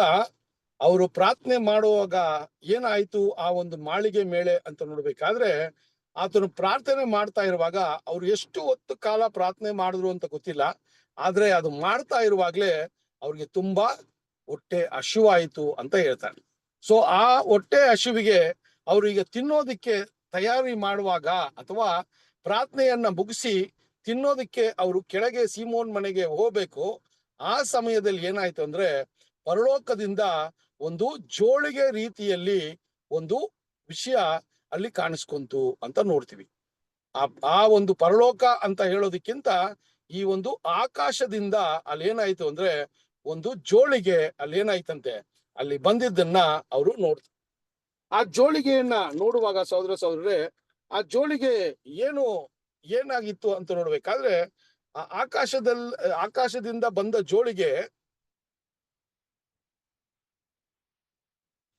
ಅವರು ಪ್ರಾರ್ಥನೆ ಮಾಡುವಾಗ ಏನಾಯ್ತು ಆ ಒಂದು ಮಾಳಿಗೆ ಮೇಲೆ ಅಂತ ನೋಡ್ಬೇಕಾದ್ರೆ, ಆತನು ಪ್ರಾರ್ಥನೆ ಮಾಡ್ತಾ ಇರುವಾಗ ಅವ್ರು ಎಷ್ಟು ಹೊತ್ತು ಕಾಲ ಪ್ರಾರ್ಥನೆ ಮಾಡಿದ್ರು ಅಂತ ಗೊತ್ತಿಲ್ಲ, ಆದ್ರೆ ಅದು ಮಾಡ್ತಾ ಇರುವಾಗ್ಲೇ ಅವ್ರಿಗೆ ತುಂಬಾ ಹೊಟ್ಟೆ ಹಸಿವಾಯಿತು ಅಂತ ಹೇಳ್ತಾರೆ. ಸೊ ಆ ಹೊಟ್ಟೆ ಹಸಿವಿಗೆ ಅವ್ರು ಈಗ ತಿನ್ನೋದಿಕ್ಕೆ ತಯಾರಿ ಮಾಡುವಾಗ ಅಥವಾ ಪ್ರಾರ್ಥನೆಯನ್ನ ಮುಗಿಸಿ ತಿನ್ನೋದಿಕ್ಕೆ ಅವರು ಕೆಳಗೆ ಸೀಮೋನ್ ಮನೆಗೆ ಹೋಗ್ಬೇಕು. ಆ ಸಮಯದಲ್ಲಿ ಏನಾಯ್ತು ಅಂದ್ರೆ ಪರಲೋಕದಿಂದ ಒಂದು ಜೋಳಿಗೆ ರೀತಿಯಲ್ಲಿ ಒಂದು ವಿಷಯ ಅಲ್ಲಿ ಕಾಣಿಸ್ಕೊಂತು ಅಂತ ನೋಡ್ತೀವಿ. ಆ ಒಂದು ಪರಲೋಕ ಅಂತ ಹೇಳೋದಕ್ಕಿಂತ ಈ ಒಂದು ಆಕಾಶದಿಂದ ಅಲ್ಲಿ ಏನಾಯ್ತು ಅಂದ್ರೆ ಒಂದು ಜೋಳಿಗೆ ಅಲ್ಲಿ ಏನಾಯ್ತಂತೆ ಅಲ್ಲಿ ಬಂದಿದ್ದನ್ನ ಅವರು ನೋಡ್ತಾರೆ. ಆ ಜೋಳಿಗೆಯನ್ನ ನೋಡುವಾಗ ಸಹೋದರರೇ, ಆ ಜೋಳಿಗೆ ಏನಾಗಿತ್ತು ಅಂತ ನೋಡ್ಬೇಕಾದ್ರೆ ಆ ಆಕಾಶದಿಂದ ಬಂದ ಜೋಳಿಗೆ,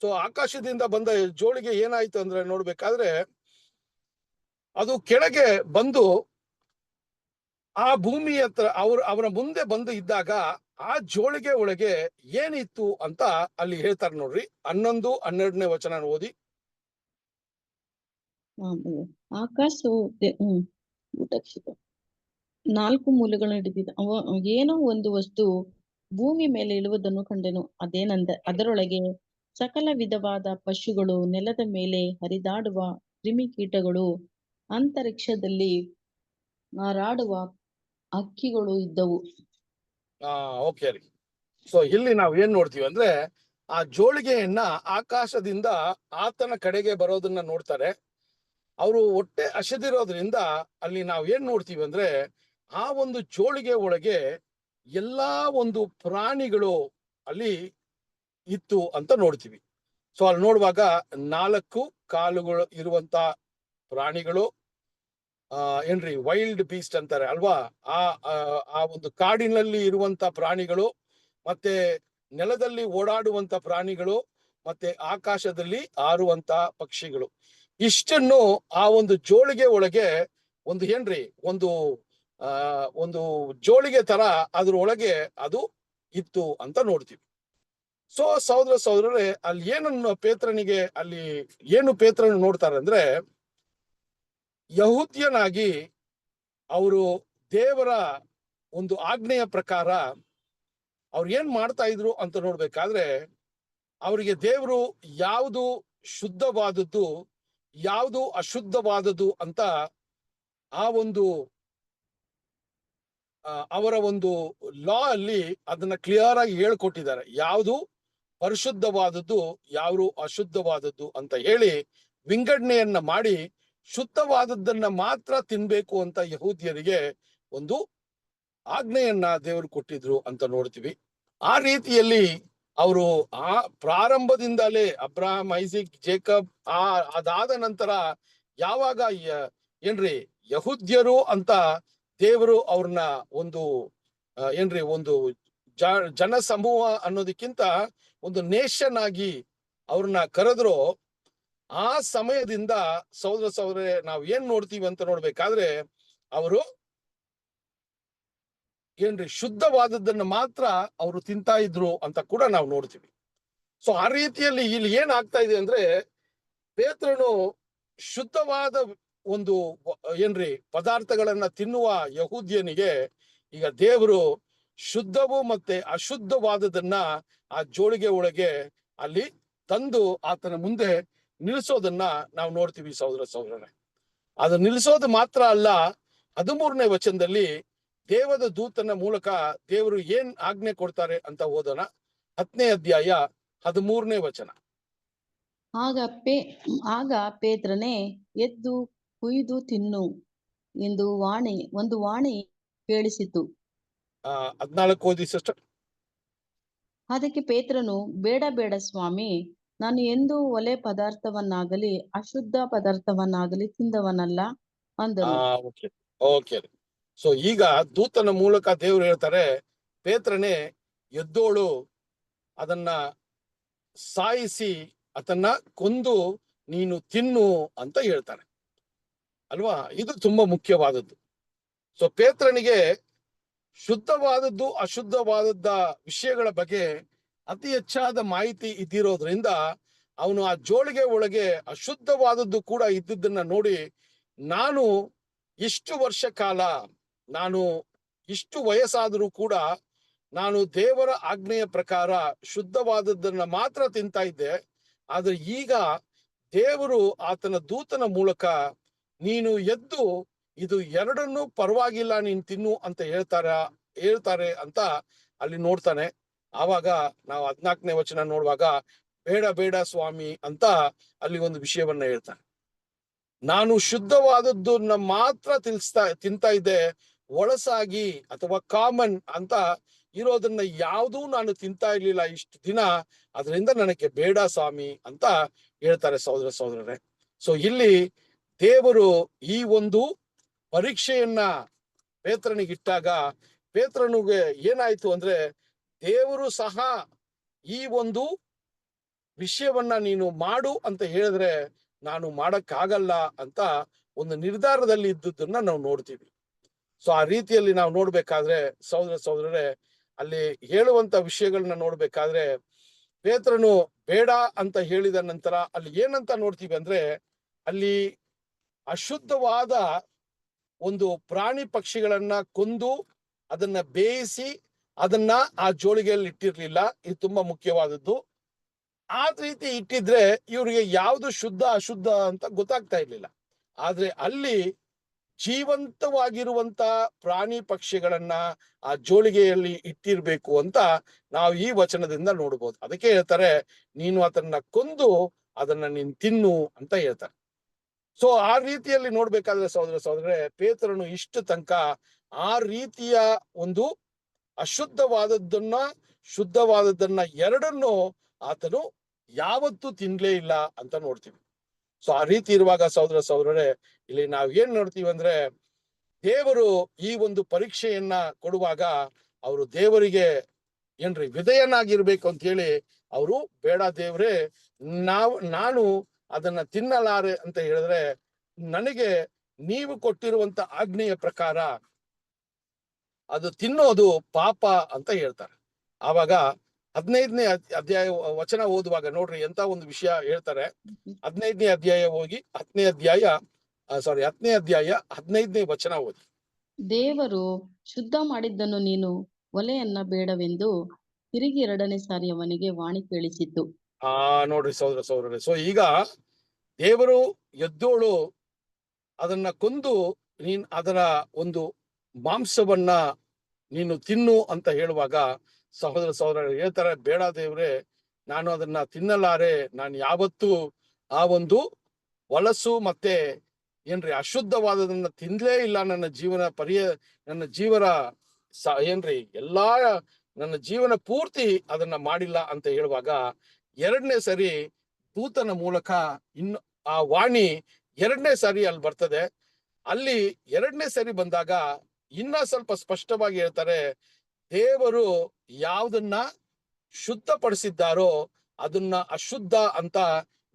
ಸೊ ಆಕಾಶದಿಂದ ಬಂದ ಜೋಳಿಗೆ ಏನಾಯ್ತು ಅಂದ್ರೆ ನೋಡ್ಬೇಕಾದ್ರೆ ಅದು ಕೆಳಗೆ ಬಂದು ಆ ಭೂಮಿ ಹತ್ರ ಅವರ ಮುಂದೆ ಬಂದು ಇದ್ದಾಗ ಆ ಜೋಳಿಗೆ ಒಳಗೆ ಏನಿತ್ತು ಅಂತ ಅಲ್ಲಿ ಹೇಳ್ತಾರೆ ನೋಡ್ರಿ. 11, 12ನೇ ವಚನ ಓದಿ. ಆಕಾಶವು ಊಟಕ್ಷಿತ 4 ಮೂಲೆಗಳನ್ನು ಹಿಡಿದಿದ್ದ ಏನೋ ಒಂದು ವಸ್ತು ಭೂಮಿ ಮೇಲೆ ಇಳುವುದನ್ನು ಕಂಡೆನು. ಅದರೊಳಗೆ ಸಕಲ ವಿಧವಾದ ಪಶುಗಳು, ನೆಲದ ಮೇಲೆ ಹರಿದಾಡುವ ಕ್ರಿಮಿಕೀಟಗಳು, ಅಂತರಿಕ್ಷದಲ್ಲಿ ಹಾರಾಡುವ ಹಕ್ಕಿಗಳು ಇದ್ದವು. ಓಕೆ ರೀ. ಸೊ ಇಲ್ಲಿ ನಾವು ಏನ್ ನೋಡ್ತೀವಿ ಅಂದ್ರೆ, ಆ ಜೋಳಿಗೆಯನ್ನ ಆಕಾಶದಿಂದ ಆತನ ಕಡೆಗೆ ಬರೋದನ್ನ ನೋಡ್ತಾರೆ. ಅವರು ಹೊಟ್ಟೆ ಹಸಿದಿರೋದ್ರಿಂದ ಅಲ್ಲಿ ನಾವು ಏನ್ ನೋಡ್ತೀವಿ ಅಂದ್ರೆ, ಆ ಒಂದು ಜೋಳಿಗೆ ಒಳಗೆ ಎಲ್ಲಾ ಒಂದು ಪ್ರಾಣಿಗಳು ಅಲ್ಲಿ ಇತ್ತು ಅಂತ ನೋಡ್ತೀವಿ. ಸೊ ಅಲ್ಲಿ ನೋಡುವಾಗ 4 ಕಾಲುಗಳು ಇರುವಂತ ಪ್ರಾಣಿಗಳು, ಏನ್ರಿ ವೈಲ್ಡ್ ಬೀಸ್ಟ್ ಅಂತಾರೆ ಅಲ್ವಾ, ಆ ಒಂದು ಕಾಡಿನಲ್ಲಿ ಇರುವಂತ ಪ್ರಾಣಿಗಳು, ಮತ್ತೆ ನೆಲದಲ್ಲಿ ಓಡಾಡುವಂತ ಪ್ರಾಣಿಗಳು, ಮತ್ತೆ ಆಕಾಶದಲ್ಲಿ ಹಾರುವಂತ ಪಕ್ಷಿಗಳು, ಇಷ್ಟನ್ನು ಆ ಒಂದು ಜೋಳಿಗೆ ಒಳಗೆ ಒಂದು ಏನ್ರಿ ಒಂದು ಜೋಳಿಗೆ ತರ ಅದ್ರ ಒಳಗೆ ಅದು ಇತ್ತು ಅಂತ ನೋಡ್ತೀವಿ. ಸೊ ಸಹೋದರರೇ, ಅಲ್ಲಿ ಏನನ್ನು ಪೇತ್ರನಿಗೆ ಅಲ್ಲಿ ಏನು ಪೇತ್ರನು ನೋಡ್ತಾರೆ ಅಂದ್ರೆ, ಯಹೂದ್ಯನಾಗಿ ಅವರು ದೇವರ ಒಂದು ಆಜ್ಞೆಯ ಪ್ರಕಾರ ಅವ್ರು ಏನ್ ಮಾಡ್ತಾ ಇದ್ರು ಅಂತ ನೋಡ್ಬೇಕಾದ್ರೆ, ಅವರಿಗೆ ದೇವರು ಯಾವುದು ಶುದ್ಧವಾದದ್ದು ಯಾವುದು ಅಶುದ್ಧವಾದದ್ದು ಅಂತ ಆ ಒಂದು ಅವರ ಒಂದು ಲಾ ಅಲ್ಲಿ ಅದನ್ನ ಕ್ಲಿಯರ್ ಆಗಿ ಹೇಳ್ಕೊಟ್ಟಿದ್ದಾರೆ. ಯಾವುದು ಪರಿಶುದ್ಧವಾದದ್ದು ಯಾವುದು ಅಶುದ್ಧವಾದದ್ದು ಅಂತ ಹೇಳಿ ವಿಂಗಡಣೆಯನ್ನ ಮಾಡಿ, ಶುದ್ಧವಾದದ್ದನ್ನ ಮಾತ್ರ ತಿನ್ಬೇಕು ಅಂತ ಯಹೂದ್ಯರಿಗೆ ಒಂದು ಆಜ್ಞೆಯನ್ನ ದೇವರು ಕೊಟ್ಟಿದ್ರು ಅಂತ ನೋಡ್ತೀವಿ. ಆ ರೀತಿಯಲ್ಲಿ ಅವರು ಆ ಪ್ರಾರಂಭದಿಂದಲೇ ಅಬ್ರಹಾಂ, ಐಸಿಕ್, ಜೇಕಬ್ ಅದಾದ ನಂತರ ಯಾವಾಗ ಏನ್ರಿ ಯಹೂದ್ಯರು ಅಂತ ದೇವರು ಅವ್ರನ್ನ ಒಂದು ಒಂದು ಜನ ಸಮೂಹ ಅನ್ನೋದಕ್ಕಿಂತ ಒಂದು ನೇಷನ್ ಆಗಿ ಅವ್ರನ್ನ ಕರೆದ್ರು, ಆ ಸಮಯದಿಂದ ಸಹೋದರರೇ ನಾವು ಏನ್ ನೋಡ್ತೀವಿ ಅಂತ ನೋಡ್ಬೇಕಾದ್ರೆ, ಅವರು ಏನ್ರಿ ಶುದ್ಧವಾದದ್ದನ್ನ ಮಾತ್ರ ಅವರು ತಿಂತಾ ಇದ್ರು ಅಂತ ಕೂಡ ನಾವು ನೋಡ್ತೀವಿ. ಸೊ ಆ ರೀತಿಯಲ್ಲಿ ಇಲ್ಲಿ ಏನ್ ಆಗ್ತಾ ಇದೆ ಅಂದ್ರೆ, ಪೇತ್ರನು ಶುದ್ಧವಾದ ಒಂದು ಏನ್ರಿ ಪದಾರ್ಥಗಳನ್ನ ತಿನ್ನುವ ಯಹೂದ್ಯನಿಗೆ ಈಗ ದೇವರು ಶುದ್ಧವು ಮತ್ತೆ ಅಶುದ್ಧವಾದದನ್ನ ಆ ಜೋಳಿಗೆ ಒಳಗೆ ಅಲ್ಲಿ ತಂದು ಆತನ ಮುಂದೆ ನಿಲ್ಲಿಸೋದನ್ನ ನಾವು ನೋಡ್ತೀವಿ ಸಹೋದರರೇ. ಅದು ನಿಲ್ಲಿಸೋದು ಮಾತ್ರ ಅಲ್ಲ, 13ನೇ ವಚನದಲ್ಲಿ ದೇವದ ದೂತನ ಮೂಲಕ ದೇವರು ಏನ್ ಆಜ್ಞೆ ಕೊಡ್ತಾರೆ ಅಂತ ಓದೋಣ. 10ನೇ ಅಧ್ಯಾಯ 13ನೇ ವಚನ. ಆಗ ಪೇತ್ರನೇ, ಎದ್ದು ಕುಯ್ದು ತಿನ್ನು ಎಂದು ಒಂದು ವಾಣಿ ಕೇಳಿಸಿತು. 14 ಓದಿ ಸಿಸ್ಟರ್. ಅದಕ್ಕೆ ಪೇತ್ರನು, ಬೇಡ ಬೇಡ ಸ್ವಾಮಿ, ನಾನು ಎಂದೂ ಒಲೆ ಪದಾರ್ಥವನ್ನಾಗಲಿ ಅಶುದ್ಧ ಪದಾರ್ಥವನ್ನಾಗಲಿ ತಿಂದವನಲ್ಲ ಅಂದನು. ಓಕೆ. ಸೊ ಈಗ ದೂತನ ಮೂಲಕ ದೇವರು ಹೇಳ್ತಾರೆ, ಪೇತ್ರನೇ ಎದ್ದೋಳು, ಅದನ್ನ ಸಾಯಿಸಿ ಅದನ್ನ ಕೊಂದು ನೀನು ತಿನ್ನು ಅಂತ ಹೇಳ್ತಾರೆ ಅಲ್ವಾ. ಇದು ತುಂಬಾ ಮುಖ್ಯವಾದದ್ದು. ಸೊ ಪೇತ್ರನಿಗೆ ಶುದ್ಧವಾದದ್ದು ಅಶುದ್ಧವಾದದ್ದ ವಿಷಯಗಳ ಬಗ್ಗೆ ಅತಿ ಹೆಚ್ಚಾದ ಮಾಹಿತಿ ಇದ್ದಿರೋದ್ರಿಂದ ಅವನು ಆ ಜೋಳಿಗೆ ಒಳಗೆ ಅಶುದ್ಧವಾದದ್ದು ಕೂಡ ಇದ್ದಿದ್ದನ್ನ ನೋಡಿ, ನಾನು ಇಷ್ಟು ವರ್ಷ ಕಾಲ, ನಾನು ಇಷ್ಟು ವಯಸ್ಸಾದರೂ ಕೂಡ ನಾನು ದೇವರ ಆಜ್ಞೆಯ ಪ್ರಕಾರ ಶುದ್ಧವಾದದ್ದನ್ನ ಮಾತ್ರ ತಿಂತಾ ಇದ್ದೆ. ಆದ್ರೆ ಈಗ ದೇವರು ಆತನ ದೂತನ ಮೂಲಕ ನೀನು ಎದ್ದು ಇದು ಎರಡನ್ನೂ ಪರವಾಗಿಲ್ಲ ನೀನು ತಿನ್ನು ಅಂತ ಹೇಳ್ತಾರೆ ಅಂತ ಅಲ್ಲಿ ನೋಡ್ತಾನೆ. ಆವಾಗ ನಾವು 14ನೇ ವಚನ ನೋಡುವಾಗ, ಬೇಡ ಬೇಡ ಸ್ವಾಮಿ ಅಂತ ಅಲ್ಲಿ ಒಂದು ವಿಷಯವನ್ನ ಹೇಳ್ತಾನೆ. ನಾನು ಶುದ್ಧವಾದದ್ದನ್ನ ಮಾತ್ರ ತಿಂತಾ ಇದ್ದೆ, ಒಳಸಾಗಿ ಅಥವಾ ಕಾಮನ್ ಅಂತ ಇರೋದನ್ನ ಯಾವುದೂ ನಾನು ತಿಂತಾ ಇರ್ಲಿಲ್ಲ ಇಷ್ಟು ದಿನ, ಅದರಿಂದ ನನಗೆ ಬೇಡ ಸ್ವಾಮಿ ಅಂತ ಹೇಳ್ತಾರೆ ಸಹೋದರರೇ. ಸೊ ಇಲ್ಲಿ ದೇವರು ಈ ಒಂದು ಪರೀಕ್ಷೆಯನ್ನ ಪೇತ್ರನಿಗಿಟ್ಟಾಗ, ಪೇತ್ರನಿಗೆ ಏನಾಯ್ತು ಅಂದ್ರೆ, ದೇವರು ಸಹ ಈ ಒಂದು ವಿಷಯವನ್ನ ನೀನು ಮಾಡು ಅಂತ ಹೇಳಿದ್ರೆ ನಾನು ಮಾಡಕ್ಕಾಗಲ್ಲ ಅಂತ ಒಂದು ನಿರ್ಧಾರದಲ್ಲಿ ಇದ್ದದನ್ನ ನಾವು ನೋಡ್ತೀವಿ. ಸೊ ಆ ರೀತಿಯಲ್ಲಿ ನಾವು ನೋಡ್ಬೇಕಾದ್ರೆ ಸಹೋದರರೇ, ಅಲ್ಲಿ ಹೇಳುವಂತ ವಿಷಯಗಳನ್ನ ನೋಡ್ಬೇಕಾದ್ರೆ ಪೇತ್ರನು ಬೇಡ ಅಂತ ಹೇಳಿದ ನಂತರ ಅಲ್ಲಿ ಏನಂತ ನೋಡ್ತೀವಿ ಅಂದ್ರೆ ಅಲ್ಲಿ ಅಶುದ್ಧವಾದ ಒಂದು ಪ್ರಾಣಿ ಪಕ್ಷಿಗಳನ್ನ ಕೊಂದು ಅದನ್ನ ಬೇಯಿಸಿ ಅದನ್ನ ಆ ಜೋಳಿಗೆಯಲ್ಲಿ ಇಟ್ಟಿರ್ಲಿಲ್ಲ. ಇದು ತುಂಬಾ ಮುಖ್ಯವಾದದ್ದು. ಆ ರೀತಿ ಇಟ್ಟಿದ್ರೆ ಇವರಿಗೆ ಯಾವುದು ಶುದ್ಧ ಅಶುದ್ಧ ಅಂತ ಗೊತ್ತಾಗ್ತಾ ಇರ್ಲಿಲ್ಲ. ಆದ್ರೆ ಅಲ್ಲಿ ಜೀವಂತವಾಗಿರುವಂತ ಪ್ರಾಣಿ ಪಕ್ಷಿಗಳನ್ನ ಆ ಜೋಳಿಗೆಯಲ್ಲಿ ಇಟ್ಟಿರ್ಬೇಕು ಅಂತ ನಾವು ಈ ವಚನದಿಂದ ನೋಡ್ಬೋದು. ಅದಕ್ಕೆ ಹೇಳ್ತಾರೆ, ನೀನು ಅದನ್ನ ಕೊಂದು ಅದನ್ನ ನೀನ್ ತಿನ್ನು ಅಂತ ಹೇಳ್ತಾರೆ. ಸೊ ಆ ರೀತಿಯಲ್ಲಿ ನೋಡ್ಬೇಕಾದ್ರೆ ಸಹೋದರರೇ, ಪೇತ್ರನು ಇಷ್ಟು ತನಕ ಆ ರೀತಿಯ ಒಂದು ಅಶುದ್ಧವಾದದ್ದನ್ನ ಶುದ್ಧವಾದದ್ದನ್ನ ಎರಡನ್ನು ಆತನು ಯಾವತ್ತೂ ತಿನ್ಲೇ ಇಲ್ಲ ಅಂತ ನೋಡ್ತೀವಿ. ಸೊ ಆ ರೀತಿ ಇರುವಾಗ ಸಹೋದರರೇ, ಇಲ್ಲಿ ನಾವ್ ಏನ್ ನೋಡ್ತೀವಿ ಅಂದ್ರೆ ದೇವರು ಈ ಒಂದು ಪರೀಕ್ಷೆಯನ್ನ ಕೊಡುವಾಗ ಅವರು ದೇವರಿಗೆ ಏನ್ರಿ ವಿಧೇಯನಾಗಿರ್ಬೇಕು ಅಂತ ಹೇಳಿ ಅವರು ಬೇಡ ದೇವ್ರೆ, ನಾನು ಅದನ್ನ ತಿನ್ನಲಾರೆ ಅಂತ ಹೇಳಿದ್ರೆ ನನಗೆ ನೀವು ಕೊಟ್ಟಿರುವಂತ ಆಜ್ಞೆಯ ಪ್ರಕಾರ ಅದು ತಿನ್ನೋದು ಪಾಪ ಅಂತ ಹೇಳ್ತಾರೆ. ಆವಾಗ 15ನೇ ಅಧ್ಯಾಯ ವಚನ ಓದುವಾಗ ನೋಡ್ರಿ ಎಂತ ಒಂದು ವಿಷಯ ಹೇಳ್ತಾರೆ. 15ನೇ ಅಧ್ಯಾಯ ಹೋಗಿ 10ನೇ ಅಧ್ಯಾಯ 15ನೇ ವಚನ ಓದಿ. ದೇವರು ಶುದ್ಧ ಮಾಡಿದ್ದನ್ನು ನೀನು ಒಲೆಯನ್ನ ಬೇಡವೆಂದು ತಿರುಗಿ 2ನೇ ಸಾರಿ ಅವನಿಗೆ ವಾಣಿ ಕೇಳಿಸಿತು. ನೋಡ್ರಿ ಸಹೋದರರೇ, ಸೊ ಈಗ ದೇವರು ಎದ್ದೋಳು ಅದನ್ನ ಕೊಂದು ನೀನ್ ಅದರ ಒಂದು ಮಾಂಸವನ್ನ ನೀನು ತಿನ್ನು ಅಂತ ಹೇಳುವಾಗ ಸಹೋದರರು ಹೇಳ್ತಾರೆ, ಬೇಡ ದೇವ್ರೆ, ನಾನು ಅದನ್ನ ತಿನ್ನಲಾರೆ, ನಾನು ಯಾವತ್ತೂ ಆ ಒಂದು ಹೊಲಸು ಮತ್ತೆ ಏನ್ರಿ ಅಶುದ್ಧವಾದದನ್ನ ತಿನ್ಲೇ ಇಲ್ಲ. ನನ್ನ ಜೀವನ ಏನ್ರಿ ಎಲ್ಲಾ ನನ್ನ ಜೀವನ ಪೂರ್ತಿ ಅದನ್ನ ಮಾಡಿಲ್ಲ ಅಂತ ಹೇಳುವಾಗ 2ನೇ ಸರಿ ದೂತನ ಮೂಲಕ ಇನ್ನು ಆ ವಾಣಿ 2ನೇ ಸಾರಿ ಅಲ್ಲಿ ಬರ್ತದೆ. ಅಲ್ಲಿ 2ನೇ ಸರಿ ಬಂದಾಗ ಇನ್ನ ಸ್ವಲ್ಪ ಸ್ಪಷ್ಟವಾಗಿ ಹೇಳ್ತಾರೆ, ದೇವರು ಯಾವುದನ್ನ ಶುದ್ಧಪಡಿಸಿದ್ದಾರೋ ಅದನ್ನ ಅಶುದ್ಧ ಅಂತ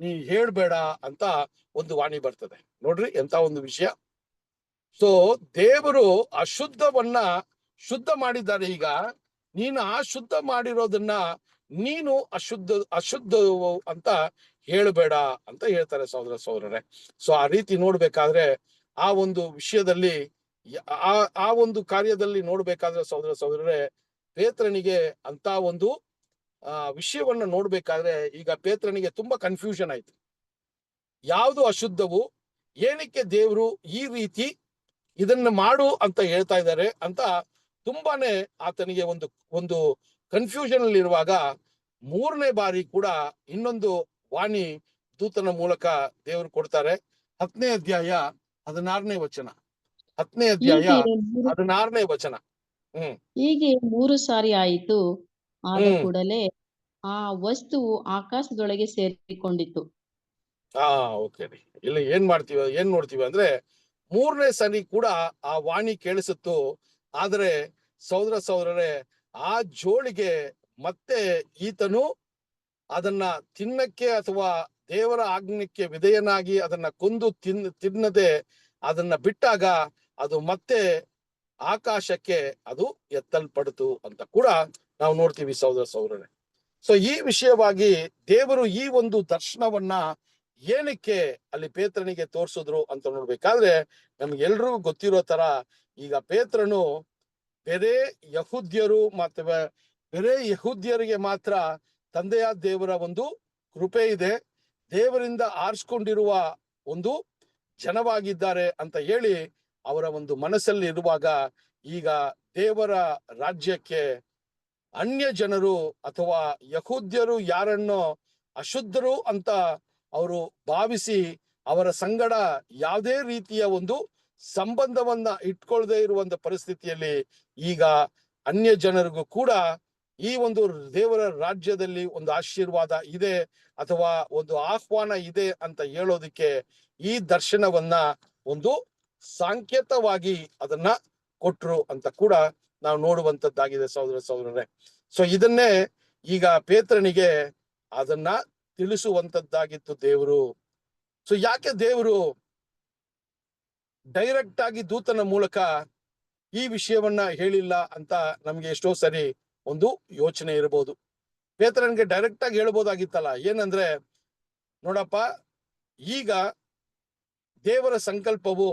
ನೀ ಹೇಳ್ಬೇಡ ಅಂತ ಒಂದು ವಾಣಿ ಬರ್ತದೆ. ನೋಡ್ರಿ ಎಂತ ಒಂದು ವಿಷಯ. ಸೊ ದೇವರು ಅಶುದ್ಧವನ್ನ ಶುದ್ಧ ಮಾಡಿದ್ದಾರೆ. ಈಗ ನೀನು ಆ ಶುದ್ಧ ಮಾಡಿರೋದನ್ನ ನೀನು ಅಶುದ್ಧ ಅಂತ ಹೇಳಬೇಡ ಅಂತ ಹೇಳ್ತಾರೆ ಸಹೋದರರೇ. ಸೊ ಆ ರೀತಿ ನೋಡ್ಬೇಕಾದ್ರೆ ಆ ಒಂದು ವಿಷಯದಲ್ಲಿ ಆ ಒಂದು ಕಾರ್ಯದಲ್ಲಿ ನೋಡ್ಬೇಕಾದ್ರೆ ಸಹೋದರರೇ, ಪೇತ್ರನಿಗೆ ಅಂತ ಒಂದು ವಿಷಯವನ್ನ ನೋಡ್ಬೇಕಾದ್ರೆ ಈಗ ಪೇತ್ರನಿಗೆ ತುಂಬಾ ಕನ್ಫ್ಯೂಷನ್ ಆಯ್ತು. ಯಾವುದು ಅಶುದ್ಧವು, ಏನಕ್ಕೆ ದೇವರು ಈ ರೀತಿ ಇದನ್ನ ಮಾಡು ಅಂತ ಹೇಳ್ತಾ ಇದ್ದಾರೆ ಅಂತ ತುಂಬಾನೇ ಆತನಿಗೆ ಒಂದು ಕನ್ಫ್ಯೂಷನ್ ಅಲ್ಲಿ ಇರುವಾಗ 3ನೇ ಬಾರಿ ಕೂಡ ಇನ್ನೊಂದು ವಾಣಿ ದೂತನ ಮೂಲಕ ದೇವರು ಕೊಡ್ತಾರೆ. 10ನೇ ಅಧ್ಯಾಯ 16ನೇ ವಚನ. 10ನೇ ಅಧ್ಯಾಯ 16ನೇ ವಚನ. ಹೀಗೆ 3 ಸಾರಿ ಆಯಿತು. ಆದ ಕೂಡಲೇ ಆ ವಸ್ತುವು ಆಕಾಶದೊಳಗೆ ಸೇರಿಕೊಂಡಿತು. ಓಕೆ ರೀ. ಇಲ್ಲಿ ಏನ್ ನೋಡ್ತೀವಿ ಅಂದ್ರೆ 3ನೇ ಸರಿ ಕೂಡ ಆ ವಾಣಿ ಕೇಳಿಸುತ್ತು. ಆದ್ರೆ ಸಹೋದರರೇ, ಆ ಜೋಳಿಗೆ ಮತ್ತೆ ಈತನು ಅದನ್ನ ತಿನ್ನಕ್ಕೆ ಅಥವಾ ದೇವರ ಆಜ್ಞೆಗೆ ವಿಧೇಯನಾಗಿ ಅದನ್ನ ಕೊಂದು ತಿನ್ನದೆ ಅದನ್ನ ಬಿಟ್ಟಾಗ ಅದು ಮತ್ತೆ ಆಕಾಶಕ್ಕೆ ಅದು ಎತ್ತಲ್ಪಡ್ತು ಅಂತ ಕೂಡ ನಾವು ನೋಡ್ತೀವಿ ಸಹೋದರರೇ. ಸೊ ಈ ವಿಷಯವಾಗಿ ದೇವರು ಈ ಒಂದು ದರ್ಶನವನ್ನ ಏನಕ್ಕೆ ಅಲ್ಲಿ ಪೇತ್ರನಿಗೆ ತೋರಿಸಿದ್ರು ಅಂತ ನೋಡ್ಬೇಕಾದ್ರೆ ನಮ್ಗೆಲ್ರಿಗೂ ಗೊತ್ತಿರೋ ತರ ಈಗ ಪೇತ್ರನು ಬೇರೆ ಯಹೂದ್ಯರಿಗೆ ಮಾತ್ರ ತಂದೆಯಾದ ದೇವರ ಒಂದು ಕೃಪೆ ಇದೆ, ದೇವರಿಂದ ಆರಿಸ್ಕೊಂಡಿರುವ ಒಂದು ಜನವಾಗಿದ್ದಾರೆ ಅಂತ ಹೇಳಿ ಅವರ ಒಂದು ಮನಸ್ಸಲ್ಲಿ ಇರುವಾಗ ಈಗ ದೇವರ ರಾಜ್ಯಕ್ಕೆ ಅನ್ಯ ಜನರು ಅಥವಾ ಯಹೂದ್ಯರು ಯಾರನ್ನೋ ಅಶುದ್ಧರು ಅಂತ ಅವರು ಭಾವಿಸಿ ಅವರ ಸಂಗಡ ಯಾವುದೇ ರೀತಿಯ ಒಂದು ಸಂಬಂಧವನ್ನ ಇಟ್ಕೊಳ್ಳದೆ ಇರುವಂತ ಪರಿಸ್ಥಿತಿಯಲ್ಲಿ ಈಗ ಅನ್ಯ ಜನರಿಗೂ ಕೂಡ ಈ ಒಂದು ದೇವರ ರಾಜ್ಯದಲ್ಲಿ ಒಂದು ಆಶೀರ್ವಾದ ಇದೆ ಅಥವಾ ಒಂದು ಆಹ್ವಾನ ಇದೆ ಅಂತ ಹೇಳೋದಿಕ್ಕೆ ಈ ದರ್ಶನವನ್ನ ಒಂದು ಸಾಂಕೇತವಾಗಿ ಅದನ್ನ ಕೊಟ್ರು ಅಂತ ಕೂಡ ನಾವು ನೋಡುವಂತದ್ದಾಗಿದೆ ಸಹೋದರರೇ. ಸೊ ಇದನ್ನೇ ಈಗ ಪೇತ್ರನಿಗೆ ಅದನ್ನ ತಿಳಿಸುವಂತದ್ದಾಗಿತ್ತು ದೇವರು. ಸೊ ಯಾಕೆ ದೇವರು ಡೈರೆಕ್ಟ್ ಆಗಿ ದೂತನ ಮೂಲಕ ಈ ವಿಷಯವನ್ನ ಹೇಳಿಲ್ಲ ಅಂತ ನಮ್ಗೆ ಎಷ್ಟೋ ಸರಿ ಒಂದು ಯೋಚನೆ ಇರಬಹುದು. ಪೇತ್ರನಿಗೆ ಡೈರೆಕ್ಟ್ ಆಗಿ ಹೇಳ್ಬೋದಾಗಿತ್ತಲ್ಲ, ಏನಂದ್ರೆ ನೋಡಪ್ಪ, ಈಗ ದೇವರ ಸಂಕಲ್ಪವು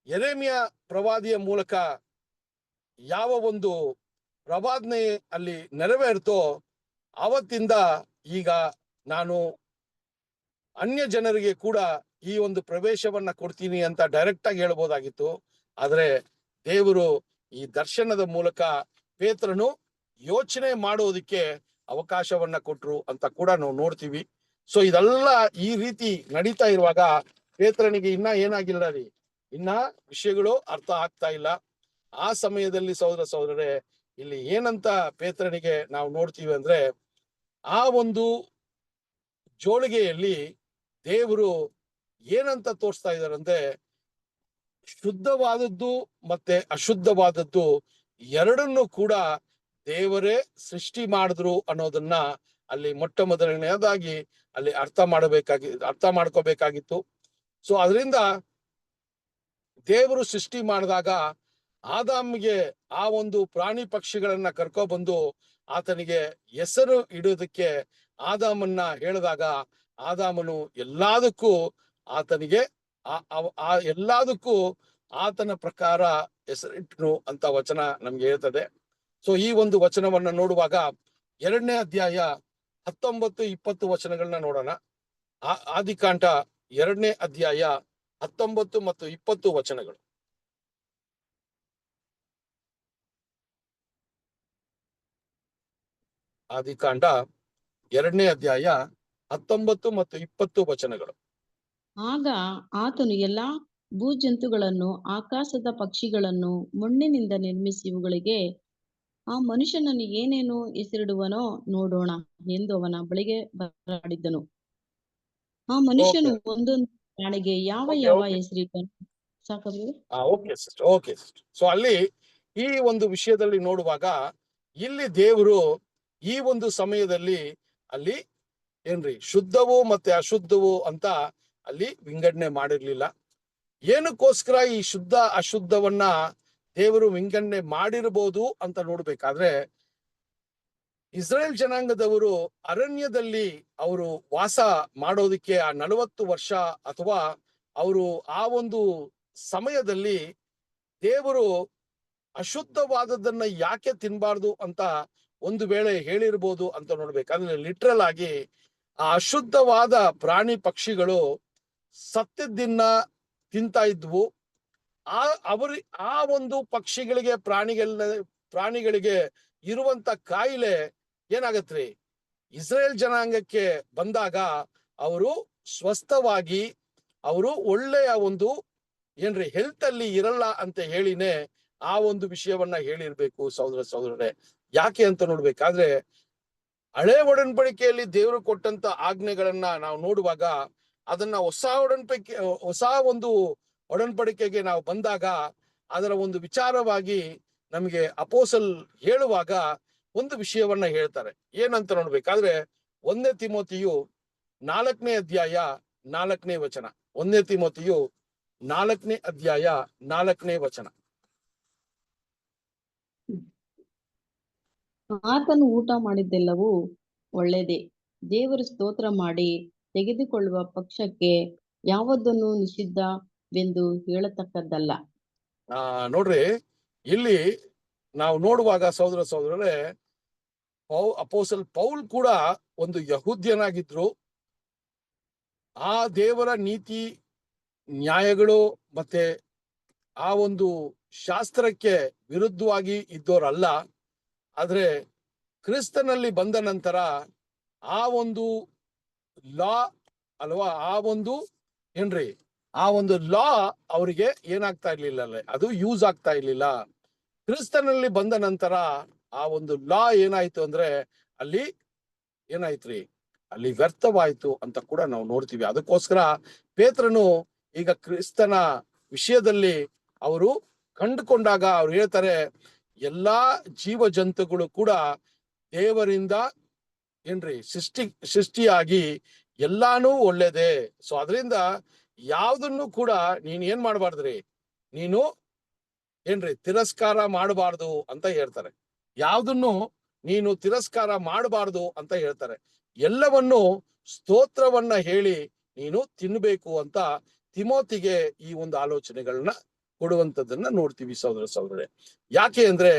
ಯೆರೆಮೀಯ ಪ್ರವಾದಿಯ ಮೂಲಕ ಯಾವ ಒಂದು ಪ್ರವಾದನೆ ಅಲ್ಲಿ ನೆರವೇರ್ತೋ ಆವತ್ತಿಂದ ಈಗ ನಾನು ಅನ್ಯ ಜನರಿಗೆ ಕೂಡ ಈ ಒಂದು ಪ್ರವೇಶವನ್ನ ಕೊಡ್ತೀನಿ ಅಂತ ಡೈರೆಕ್ಟ್ ಆಗಿ ಹೇಳ್ಬೋದಾಗಿತ್ತು. ಆದ್ರೆ ದೇವರು ಈ ದರ್ಶನದ ಮೂಲಕ ಪೇತ್ರನು ಯೋಚನೆ ಮಾಡೋದಕ್ಕೆ ಅವಕಾಶವನ್ನ ಕೊಟ್ರು ಅಂತ ಕೂಡ ನಾವು ನೋಡ್ತೀವಿ. ಸೊ ಇದೆಲ್ಲ ಈ ರೀತಿ ನಡೀತಾ ಇರುವಾಗ ಪೇತ್ರನಿಗೆ ಇನ್ನ ಏನಾಗಿಲ್ಲ ರೀ, ಇನ್ನ ವಿಷಯಗಳು ಅರ್ಥ ಆಗ್ತಾ ಇಲ್ಲ. ಆ ಸಮಯದಲ್ಲಿ ಸಹೋದರರೇ, ಇಲ್ಲಿ ಏನಂತ ಪೇತ್ರನಿಗೆ ನಾವು ನೋಡ್ತೀವಿ ಅಂದ್ರೆ, ಆ ಒಂದು ಜೋಳಿಗೆಯಲ್ಲಿ ದೇವರು ಏನಂತ ತೋರಿಸ್ತಾ ಇದಾರಂದ್ರೆ, ಶುದ್ಧವಾದದ್ದು ಮತ್ತೆ ಅಶುದ್ಧವಾದದ್ದು ಎರಡನ್ನೂ ಕೂಡ ದೇವರೇ ಸೃಷ್ಟಿ ಮಾಡಿದ್ರು ಅನ್ನೋದನ್ನ ಅಲ್ಲಿ ಮೊಟ್ಟ ಮೊದಲನೆಯದಾಗಿ ಅಲ್ಲಿ ಅರ್ಥ ಮಾಡ್ಕೋಬೇಕಾಗಿತ್ತು. ಸೊ ಅದರಿಂದ ದೇವರು ಸೃಷ್ಟಿ ಮಾಡಿದಾಗ ಆದಾಮ್ಗೆ ಆ ಒಂದು ಪ್ರಾಣಿ ಪಕ್ಷಿಗಳನ್ನ ಕರ್ಕೊಬಂದು ಆತನಿಗೆ ಹೆಸರು ಇಡೋದಕ್ಕೆ ಆದಾಮನ್ನ ಹೇಳಿದಾಗ ಆದಾಮನು ಎಲ್ಲದಕ್ಕೂ ಆತನಿಗೆ ಎಲ್ಲದಕ್ಕೂ ಆತನ ಪ್ರಕಾರ ಹೆಸರಿಟ್ನು ಅಂತ ವಚನ ನಮ್ಗೆ ಹೇಳ್ತದೆ. ಸೊ ಈ ಒಂದು ವಚನವನ್ನ ನೋಡುವಾಗ 2ನೇ ಅಧ್ಯಾಯ 19-20 ವಚನಗಳನ್ನ ನೋಡೋಣ. ಆದಿಕಾಂಡ 2ನೇ ಅಧ್ಯಾಯ 19 ಮತ್ತು 20 ವಚನಗಳು. ಆದಿಕಾಂಡ 2ನೇ ಅಧ್ಯಾಯ 19 ಮತ್ತು 20 ವಚನಗಳು. ಆಗ ಆತನು ಎಲ್ಲಾ ಭೂಜಂತುಗಳನ್ನು, ಆಕಾಶದ ಪಕ್ಷಿಗಳನ್ನು ಮಣ್ಣಿನಿಂದ ನಿರ್ಮಿಸಿ ಇವುಗಳಿಗೆ ಆ ಮನುಷ್ಯನನ್ನು ಏನೇನು ಹೆಸರಿಡುವನೋ ನೋಡೋಣ ಎಂದು ಅವನ ಬಳಿಗೆ ಬರಮಾಡಿದ್ದನು. ಆ ಮನುಷ್ಯನು ಒಂದೊಂದು ಪ್ರಾಣಿಗೆ ಯಾವ ಹೆಸರಿಟ್ಟನು. ಸಾಕಾದ್ರೆ ಓಕೆ. ಸೊ ಅಲ್ಲಿ ಈ ಒಂದು ವಿಷಯದಲ್ಲಿ ನೋಡುವಾಗ ಇಲ್ಲಿ ದೇವರು ಈ ಒಂದು ಸಮಯದಲ್ಲಿ ಅಲ್ಲಿ ಏನ್ರಿ ಶುದ್ಧವು ಮತ್ತೆ ಅಶುದ್ಧವು ಅಂತ ಅಲ್ಲಿ ವಿಂಗಡಣೆ ಮಾಡಿರ್ಲಿಲ್ಲ. ಏನಕ್ಕೋಸ್ಕರ ಈ ಶುದ್ಧ ಅಶುದ್ಧವನ್ನ ದೇವರು ವಿಂಗಡಣೆ ಮಾಡಿರಬಹುದು ಅಂತ ನೋಡ್ಬೇಕಾದ್ರೆ, ಇಸ್ರೇಲ್ ಜನಾಂಗದವರು ಅರಣ್ಯದಲ್ಲಿ ಅವರು ವಾಸ ಮಾಡೋದಿಕ್ಕೆ ಆ 40 ವರ್ಷ ಅಥವಾ ಅವರು ಆ ಒಂದು ಸಮಯದಲ್ಲಿ ದೇವರು ಅಶುದ್ಧವಾದದನ್ನ ಯಾಕೆ ತಿನ್ಬಾರ್ದು ಅಂತ ಒಂದು ವೇಳೆ ಹೇಳಿರ್ಬೋದು ಅಂತ ನೋಡ್ಬೇಕಾದ್ರೆ, ಲಿಟ್ರಲ್ ಆಗಿ ಆ ಅಶುದ್ಧವಾದ ಪ್ರಾಣಿ ಪಕ್ಷಿಗಳು ಸತ್ತಿದ್ದನ್ನ ತಿಂತಾ ಇದ್ವು. ಆ ಒಂದು ಪಕ್ಷಿಗಳಿಗೆ ಪ್ರಾಣಿಗಳಿಗೆ ಇರುವಂತ ಕಾಯಿಲೆ ಏನಾಗತ್ರಿ, ಇಸ್ರೇಲ್ ಜನಾಂಗಕ್ಕೆ ಬಂದಾಗ ಅವರು ಸ್ವಸ್ಥವಾಗಿ ಅವರು ಒಳ್ಳೆಯ ಒಂದು ಏನ್ರಿ ಹೆಲ್ತ್ ಅಲ್ಲಿ ಇರಲ್ಲ ಅಂತ ಹೇಳಿನೇ ಆ ಒಂದು ವಿಷಯವನ್ನ ಹೇಳಿರ್ಬೇಕು ಸಹೋದರರೇ. ಯಾಕೆ ಅಂತ ನೋಡ್ಬೇಕಾದ್ರೆ, ಹಳೆ ಒಡன்பಡಿಕೆಯಲ್ಲಿ ದೇವರು ಕೊಟ್ಟಂತ ಆಜ್ಞೆಗಳನ್ನ ನಾವು ನೋಡುವಾಗ ಅದನ್ನ ಹೊಸ ಒಂದು ಒಡன்பಡಿಕೆಗೆ ನಾವು ಬಂದಾಗ ಅದರ ಒಂದು ವಿಚಾರವಾಗಿ ನಮಗೆ ಅಪೋಸಲ್ ಹೇಳುವಾಗ ಒಂದು ವಿಷಯವನ್ನ ಹೇಳ್ತಾರೆ. ಏನಂತ ನೋಡ್ಬೇಕಾದ್ರೆ, 1ನೇ ತಿಮೋತಿಯು 4ನೇ ಅಧ್ಯಾಯ 4ನೇ ವಚನ. 1ನೇ ತಿಮೋತಿಯು 4ನೇ ಅಧ್ಯಾಯ 4ನೇ ವಚನ. ಆತನು ಊಟ ಮಾಡಿದ್ದೆಲ್ಲವೂ ಒಳ್ಳೆಯದೇ, ದೇವರು ಸ್ತೋತ್ರ ಮಾಡಿ ತೆಗೆದುಕೊಳ್ಳುವ ಪಕ್ಷಕ್ಕೆ ಯಾವುದನ್ನು ನಿಷಿದ್ಧವೆಂದು ಹೇಳತಕ್ಕದ್ದಲ್ಲ. ನೋಡ್ರಿ, ಇಲ್ಲಿ ನಾವು ನೋಡುವಾಗ ಸಹೋದರರೇ, ಅಪೋಸಲ್ ಪೌಲ್ ಕೂಡ ಒಂದು ಯಹೂದ್ಯನಾಗಿದ್ರು. ಆ ದೇವರ ನೀತಿ ನ್ಯಾಯಗಳು ಮತ್ತೆ ಆ ಒಂದು ಶಾಸ್ತ್ರಕ್ಕೆ ವಿರುದ್ಧವಾಗಿ ಇದ್ದೋರಲ್ಲ. ಆದ್ರೆ ಕ್ರಿಸ್ತನಲ್ಲಿ ಬಂದ ನಂತರ ಆ ಒಂದು ಲಾ ಅಲ್ವಾ, ಆ ಒಂದು ಏನ್ರಿ ಆ ಒಂದು ಲಾ ಅವರಿಗೆ ಏನಾಗ್ತಾ ಇರ್ಲಿಲ್ಲ, ಅದು ಯೂಸ್ ಆಗ್ತಾ ಇರ್ಲಿಲ್ಲ. ಕ್ರಿಸ್ತನಲ್ಲಿ ಬಂದ ನಂತರ ಆ ಒಂದು ಲಾ ಏನಾಯ್ತು ಅಂದ್ರೆ ಅಲ್ಲಿ ಏನಾಯ್ತ್ರಿ, ಅಲ್ಲಿ ವ್ಯರ್ಥವಾಯ್ತು ಅಂತ ಕೂಡ ನಾವು ನೋಡ್ತೀವಿ. ಅದಕ್ಕೋಸ್ಕರ ಪೇತ್ರನು ಈಗ ಕ್ರಿಸ್ತನ ವಿಷಯದಲ್ಲಿ ಅವರು ಕಂಡುಕೊಂಡಾಗ ಅವ್ರು ಹೇಳ್ತಾರೆ, ಎಲ್ಲಾ ಜೀವ ಜಂತುಗಳು ಕೂಡ ದೇವರಿಂದ ಏನ್ರಿ ಸೃಷ್ಟಿಯಾಗಿ ಎಲ್ಲಾನು ಒಳ್ಳೇದೇ. ಸೊ ಅದರಿಂದ ಯಾವ್ದನ್ನು ಕೂಡ ನೀನ್ ಏನ್ ಮಾಡ್ಬಾರ್ದ್ರಿ, ನೀನು ಏನ್ರಿ ತಿರಸ್ಕಾರ ಮಾಡಬಾರ್ದು ಅಂತ ಹೇಳ್ತಾರೆ. ಯಾವುದನ್ನು ನೀನು ತಿರಸ್ಕಾರ ಮಾಡಬಾರದು ಅಂತ ಹೇಳ್ತಾರೆ. ಎಲ್ಲವನ್ನು ಸ್ತೋತ್ರವನ್ನ ಹೇಳಿ ನೀನು ತಿನ್ಬೇಕು ಅಂತ ತಿಮೋತಿಗೆ ಈ ಒಂದು ಆಲೋಚನೆಗಳನ್ನ ಕೊಡುವಂತದ್ದನ್ನ ನೋಡ್ತೀವಿ ಸಹೋದರ ಸಹೋದರರೇ. ಯಾಕೆ ಅಂದ್ರೆ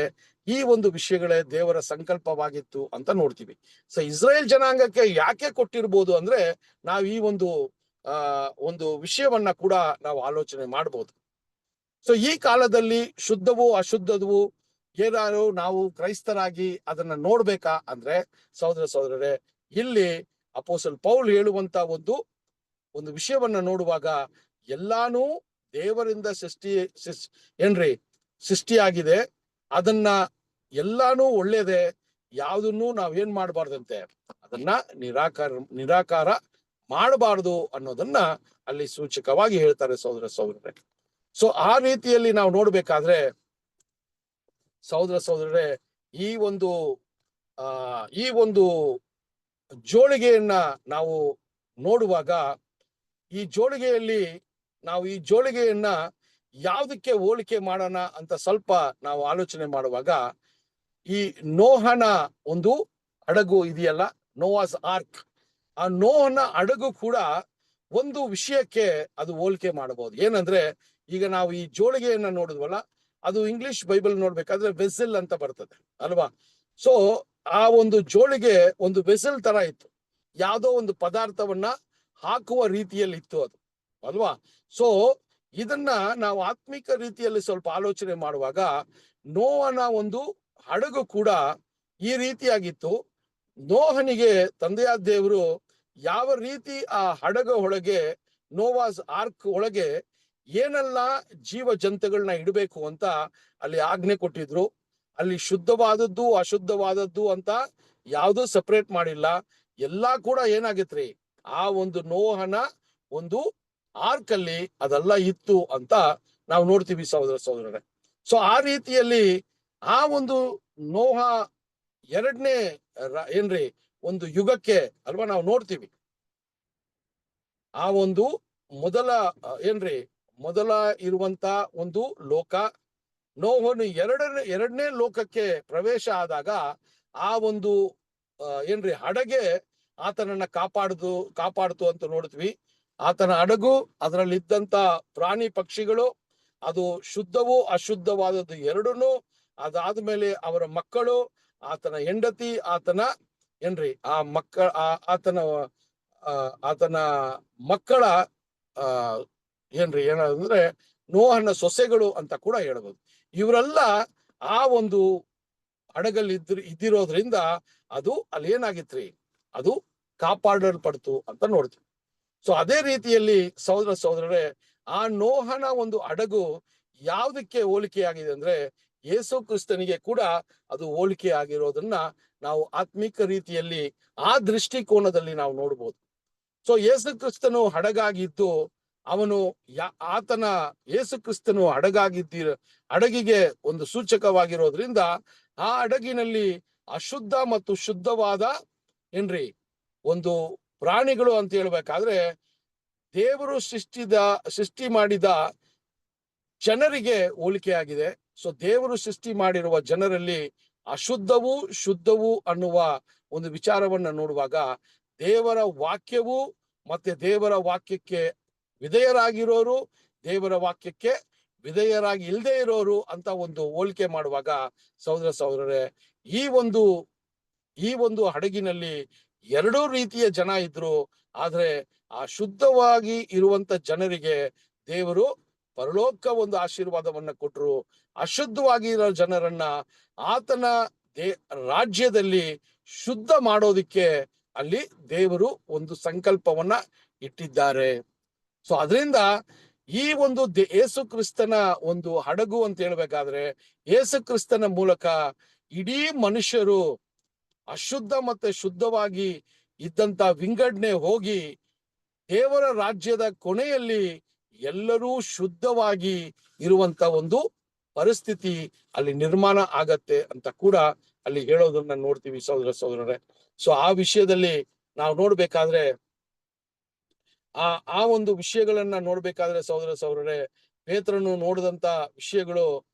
ಈ ಒಂದು ವಿಷಯಗಳೇ ದೇವರ ಸಂಕಲ್ಪವಾಗಿತ್ತು ಅಂತ ನೋಡ್ತೀವಿ. ಸೊ ಇಸ್ರೇಲ್ ಜನಾಂಗಕ್ಕೆ ಯಾಕೆ ಕೊಟ್ಟಿರ್ಬೋದು ಅಂದ್ರೆ ನಾವು ಈ ಒಂದು ವಿಷಯವನ್ನ ಕೂಡ ನಾವು ಆಲೋಚನೆ ಮಾಡ್ಬೋದು. ಸೊ ಈ ಕಾಲದಲ್ಲಿ ಶುದ್ಧವೂ ಅಶುದ್ಧವೂ ಏನಾದ್ರು ನಾವು ಕ್ರೈಸ್ತರಾಗಿ ಅದನ್ನ ನೋಡ್ಬೇಕಾ ಅಂದ್ರೆ ಸಹೋದರ ಸಹೋದರರೇ, ಇಲ್ಲಿ ಅಪೊಸ್ತಲ ಪೌಲ್ ಹೇಳುವಂತ ಒಂದು ವಿಷಯವನ್ನ ನೋಡುವಾಗ ಎಲ್ಲಾನು ದೇವರಿಂದ ಸೃಷ್ಟಿಯಾಗಿದೆ, ಅದನ್ನ ಎಲ್ಲಾನು ಒಳ್ಳೇದೆ, ಯಾವುದನ್ನು ನಾವೇನ್ ಮಾಡಬಾರ್ದಂತೆ ಅದನ್ನ ನಿರಾಕಾರ ಮಾಡಬಾರದು ಅನ್ನೋದನ್ನ ಅಲ್ಲಿ ಸೂಚಕವಾಗಿ ಹೇಳ್ತಾರೆ ಸಹೋದರ ಸಹೋದರರೇ. ಸೊ ಆ ರೀತಿಯಲ್ಲಿ ನಾವು ನೋಡ್ಬೇಕಾದ್ರೆ ಸಹೋದರ ಸಹೋದರರೇ, ಈ ಒಂದು ಜೋಳಿಗೆಯನ್ನ ನಾವು ನೋಡುವಾಗ ಈ ಜೋಳಿಗೆಯನ್ನ ಯಾವುದಕ್ಕೆ ಹೋಲಿಕೆ ಮಾಡೋಣ ಅಂತ ಸ್ವಲ್ಪ ನಾವು ಆಲೋಚನೆ ಮಾಡುವಾಗ, ಈ ನೋಹನ ಒಂದು ಹಡಗು ಇದೆಯಲ್ಲ, ನೋವಾಸ್ ಆರ್ಕ್, ಆ ನೋಹನ ಹಡಗು ಕೂಡ ಒಂದು ವಿಷಯಕ್ಕೆ ಅದು ಹೋಲಿಕೆ ಮಾಡಬಹುದು. ಏನಂದ್ರೆ ಈಗ ನಾವು ಈ ಜೋಳಿಗೆಯನ್ನ ನೋಡಿದ್ವಲ್ಲ, ಅದು ಇಂಗ್ಲಿಷ್ ಬೈಬಲ್ ನೋಡ್ಬೇಕಾದ್ರೆ ವೆಸಲ್ ಅಂತ ಬರ್ತದೆ ಅಲ್ವಾ. ಸೊ ಆ ಒಂದು ಜೋಳಿಗೆ ಒಂದು ವೆಸಲ್ ತರ ಇತ್ತು, ಯಾವುದೋ ಒಂದು ಪದಾರ್ಥವನ್ನ ಹಾಕುವ ರೀತಿಯಲ್ಲಿ ಇತ್ತು ಅದು ಅಲ್ವಾ. ಸೊ ಇದನ್ನ ನಾವು ಆತ್ಮಿಕ ರೀತಿಯಲ್ಲಿ ಸ್ವಲ್ಪ ಆಲೋಚನೆ ಮಾಡುವಾಗ ನೋಹನ ಒಂದು ಹಡಗು ಕೂಡ ಈ ರೀತಿಯಾಗಿತ್ತು. ನೋಹನಿಗೆ ತಂದೆಯಾದ ದೇವರು ಯಾವ ರೀತಿ ಆ ಹಡಗ ಒಳಗೆ, ನೋವಾಸ್ ಆರ್ಕ್ ಒಳಗೆ ಏನೆಲ್ಲ ಜೀವ ಜಂತುಗಳನ್ನ ಇಡಬೇಕು ಅಂತ ಅಲ್ಲಿ ಆಜ್ಞೆ ಕೊಟ್ಟಿದ್ರು. ಅಲ್ಲಿ ಶುದ್ಧವಾದದ್ದು ಅಶುದ್ಧವಾದದ್ದು ಅಂತ ಯಾವುದು ಸಪರೇಟ್ ಮಾಡಿಲ್ಲ, ಎಲ್ಲಾ ಕೂಡ ಏನಾಗಿತ್ರಿ ಆ ಒಂದು ನೋಹನ ಒಂದು ಆರ್ಕ್ ಅಲ್ಲಿ ಅದೆಲ್ಲ ಇತ್ತು ಅಂತ ನಾವು ನೋಡ್ತೀವಿ ಸಹೋದರ ಸಹೋದರರೇ. ಸೊ ಆ ರೀತಿಯಲ್ಲಿ ಆ ಒಂದು ನೋಹ ಎರಡನೇ ಒಂದು ಯುಗಕ್ಕೆ ಅಲ್ವಾ ನಾವು ನೋಡ್ತೀವಿ. ಆ ಒಂದು ಮೊದಲ ಇರುವಂತ ಒಂದು ಲೋಕ, ನೋಹನು ಎರಡನೇ ಲೋಕಕ್ಕೆ ಪ್ರವೇಶ ಆದಾಗ ಆ ಒಂದು ಹಡಗೆ ಆತನನ್ನ ಕಾಪಾಡ್ತು ಅಂತ ನೋಡ್ತೀವಿ. ಆತನ ಹಡಗು, ಅದರಲ್ಲಿದ್ದಂತ ಪ್ರಾಣಿ ಪಕ್ಷಿಗಳು, ಅದು ಶುದ್ಧವೂ ಅಶುದ್ಧವಾದದ್ದು ಎರಡೂ, ಅದಾದ್ಮೇಲೆ ಅವರ ಮಕ್ಕಳು, ಆತನ ಹೆಂಡತಿ, ಆತನ ಮಕ್ಕಳ ಏನಂದ್ರೆ ನೋಹನ ಸೊಸೆಗಳು ಅಂತ ಕೂಡ ಹೇಳ್ಬೋದು. ಇವರೆಲ್ಲ ಆ ಒಂದು ಹಡಗಲ್ಲಿ ಇದ್ದಿರೋದ್ರಿಂದ ಅದು ಅಲ್ಲಿ ಏನಾಗಿತ್ರಿ, ಅದು ಕಾಪಾಡಲ್ಪಡ್ತು ಅಂತ ನೋಡ್ತೀವಿ. ಸೊ ಅದೇ ರೀತಿಯಲ್ಲಿ ಸಹೋದರ ಸಹೋದರರೇ, ಆ ನೋಹನ ಒಂದು ಹಡಗು ಯಾವುದಕ್ಕೆ ಹೋಲಿಕೆಯಾಗಿದೆ ಅಂದ್ರೆ ಯೇಸು ಕ್ರಿಸ್ತನಿಗೆ ಕೂಡ ಅದು ಹೋಲಿಕೆ ಆಗಿರೋದನ್ನ ನಾವು ಆತ್ಮಿಕ ರೀತಿಯಲ್ಲಿ ಆ ದೃಷ್ಟಿಕೋನದಲ್ಲಿ ನಾವು ನೋಡ್ಬೋದು. ಸೊ ಯೇಸು ಕ್ರಿಸ್ತನು ಹಡಗಾಗಿದ್ದು, ಅವನು ಯೇಸು ಕ್ರಿಸ್ತನು ಹಡಗಿಗೆ ಒಂದು ಸೂಚಕವಾಗಿರೋದ್ರಿಂದ ಆ ಹಡಗಿನಲ್ಲಿ ಅಶುದ್ಧ ಮತ್ತು ಶುದ್ಧವಾದ ಒಂದು ಪ್ರಾಣಿಗಳು ಅಂತ ಹೇಳ್ಬೇಕಾದ್ರೆ ದೇವರು ಸೃಷ್ಟಿ ಮಾಡಿದ ಜನರಿಗೆ ಹೋಲಿಕೆ ಆಗಿದೆ. ಸೊ ದೇವರು ಸೃಷ್ಟಿ ಮಾಡಿರುವ ಜನರಲ್ಲಿ ಅಶುದ್ಧವೂ ಶುದ್ಧವೂ ಅನ್ನುವ ಒಂದು ವಿಚಾರವನ್ನ ನೋಡುವಾಗ ದೇವರ ವಾಕ್ಯವು ಮತ್ತೆ ದೇವರ ವಾಕ್ಯಕ್ಕೆ ವಿಧೇಯರಾಗಿರೋರು, ದೇವರ ವಾಕ್ಯಕ್ಕೆ ವಿಧೇಯರಾಗಿ ಇಲ್ಲದೆ ಇರೋರು ಅಂತ ಒಂದು ಹೋಲಿಕೆ ಮಾಡುವಾಗ ಸಹೋದರ ಸಹೋದರರೇ, ಈ ಒಂದು ಹಡಗಿನಲ್ಲಿ ಎರಡೂ ರೀತಿಯ ಜನ ಇದ್ರು. ಆದ್ರೆ ಆ ಶುದ್ಧವಾಗಿ ಇರುವಂತ ಜನರಿಗೆ ದೇವರು ಪರಲೋಕ ಒಂದು ಆಶೀರ್ವಾದವನ್ನ ಕೊಟ್ರು. ಅಶುದ್ಧವಾಗಿ ಇರೋ ಜನರನ್ನ ಆತನ ರಾಜ್ಯದಲ್ಲಿ ಶುದ್ಧ ಮಾಡೋದಿಕ್ಕೆ ಅಲ್ಲಿ ದೇವರು ಒಂದು ಸಂಕಲ್ಪವನ್ನ ಇಟ್ಟಿದ್ದಾರೆ. ಸೊ ಅದರಿಂದ ಈ ಒಂದು ಯೇಸು ಕ್ರಿಸ್ತನ ಒಂದು ಹಡಗು ಅಂತ ಹೇಳ್ಬೇಕಾದ್ರೆ ಯೇಸು ಕ್ರಿಸ್ತನ ಮೂಲಕ ಇಡೀ ಮನುಷ್ಯರು ಅಶುದ್ಧ ಮತ್ತೆ ಶುದ್ಧವಾಗಿ ಇದ್ದಂತ ವಿಂಗಡಣೆ ಹೋಗಿ ದೇವರ ರಾಜ್ಯದ ಕೊನೆಯಲ್ಲಿ ಎಲ್ಲರೂ ಶುದ್ಧವಾಗಿ ಇರುವಂತ ಒಂದು ಪರಿಸ್ಥಿತಿ ಅಲ್ಲಿ ನಿರ್ಮಾಣ ಆಗತ್ತೆ ಅಂತ ಕೂಡ ಅಲ್ಲಿ ಹೇಳೋದನ್ನ ನೋಡ್ತೀವಿ ಸಹೋದರ ಸಹೋದರರೇ. ಸೊ ಆ ವಿಷಯದಲ್ಲಿ ನಾವು ನೋಡ್ಬೇಕಾದ್ರೆ ಆ ಒಂದು ವಿಷಯಗಳನ್ನ ನೋಡ್ಬೇಕಾದ್ರೆ ಸಹೋದರ ಸಹೋದರರೇ, ಪೇತ್ರನು ನೋಡಿದಂತ ವಿಷಯಗಳು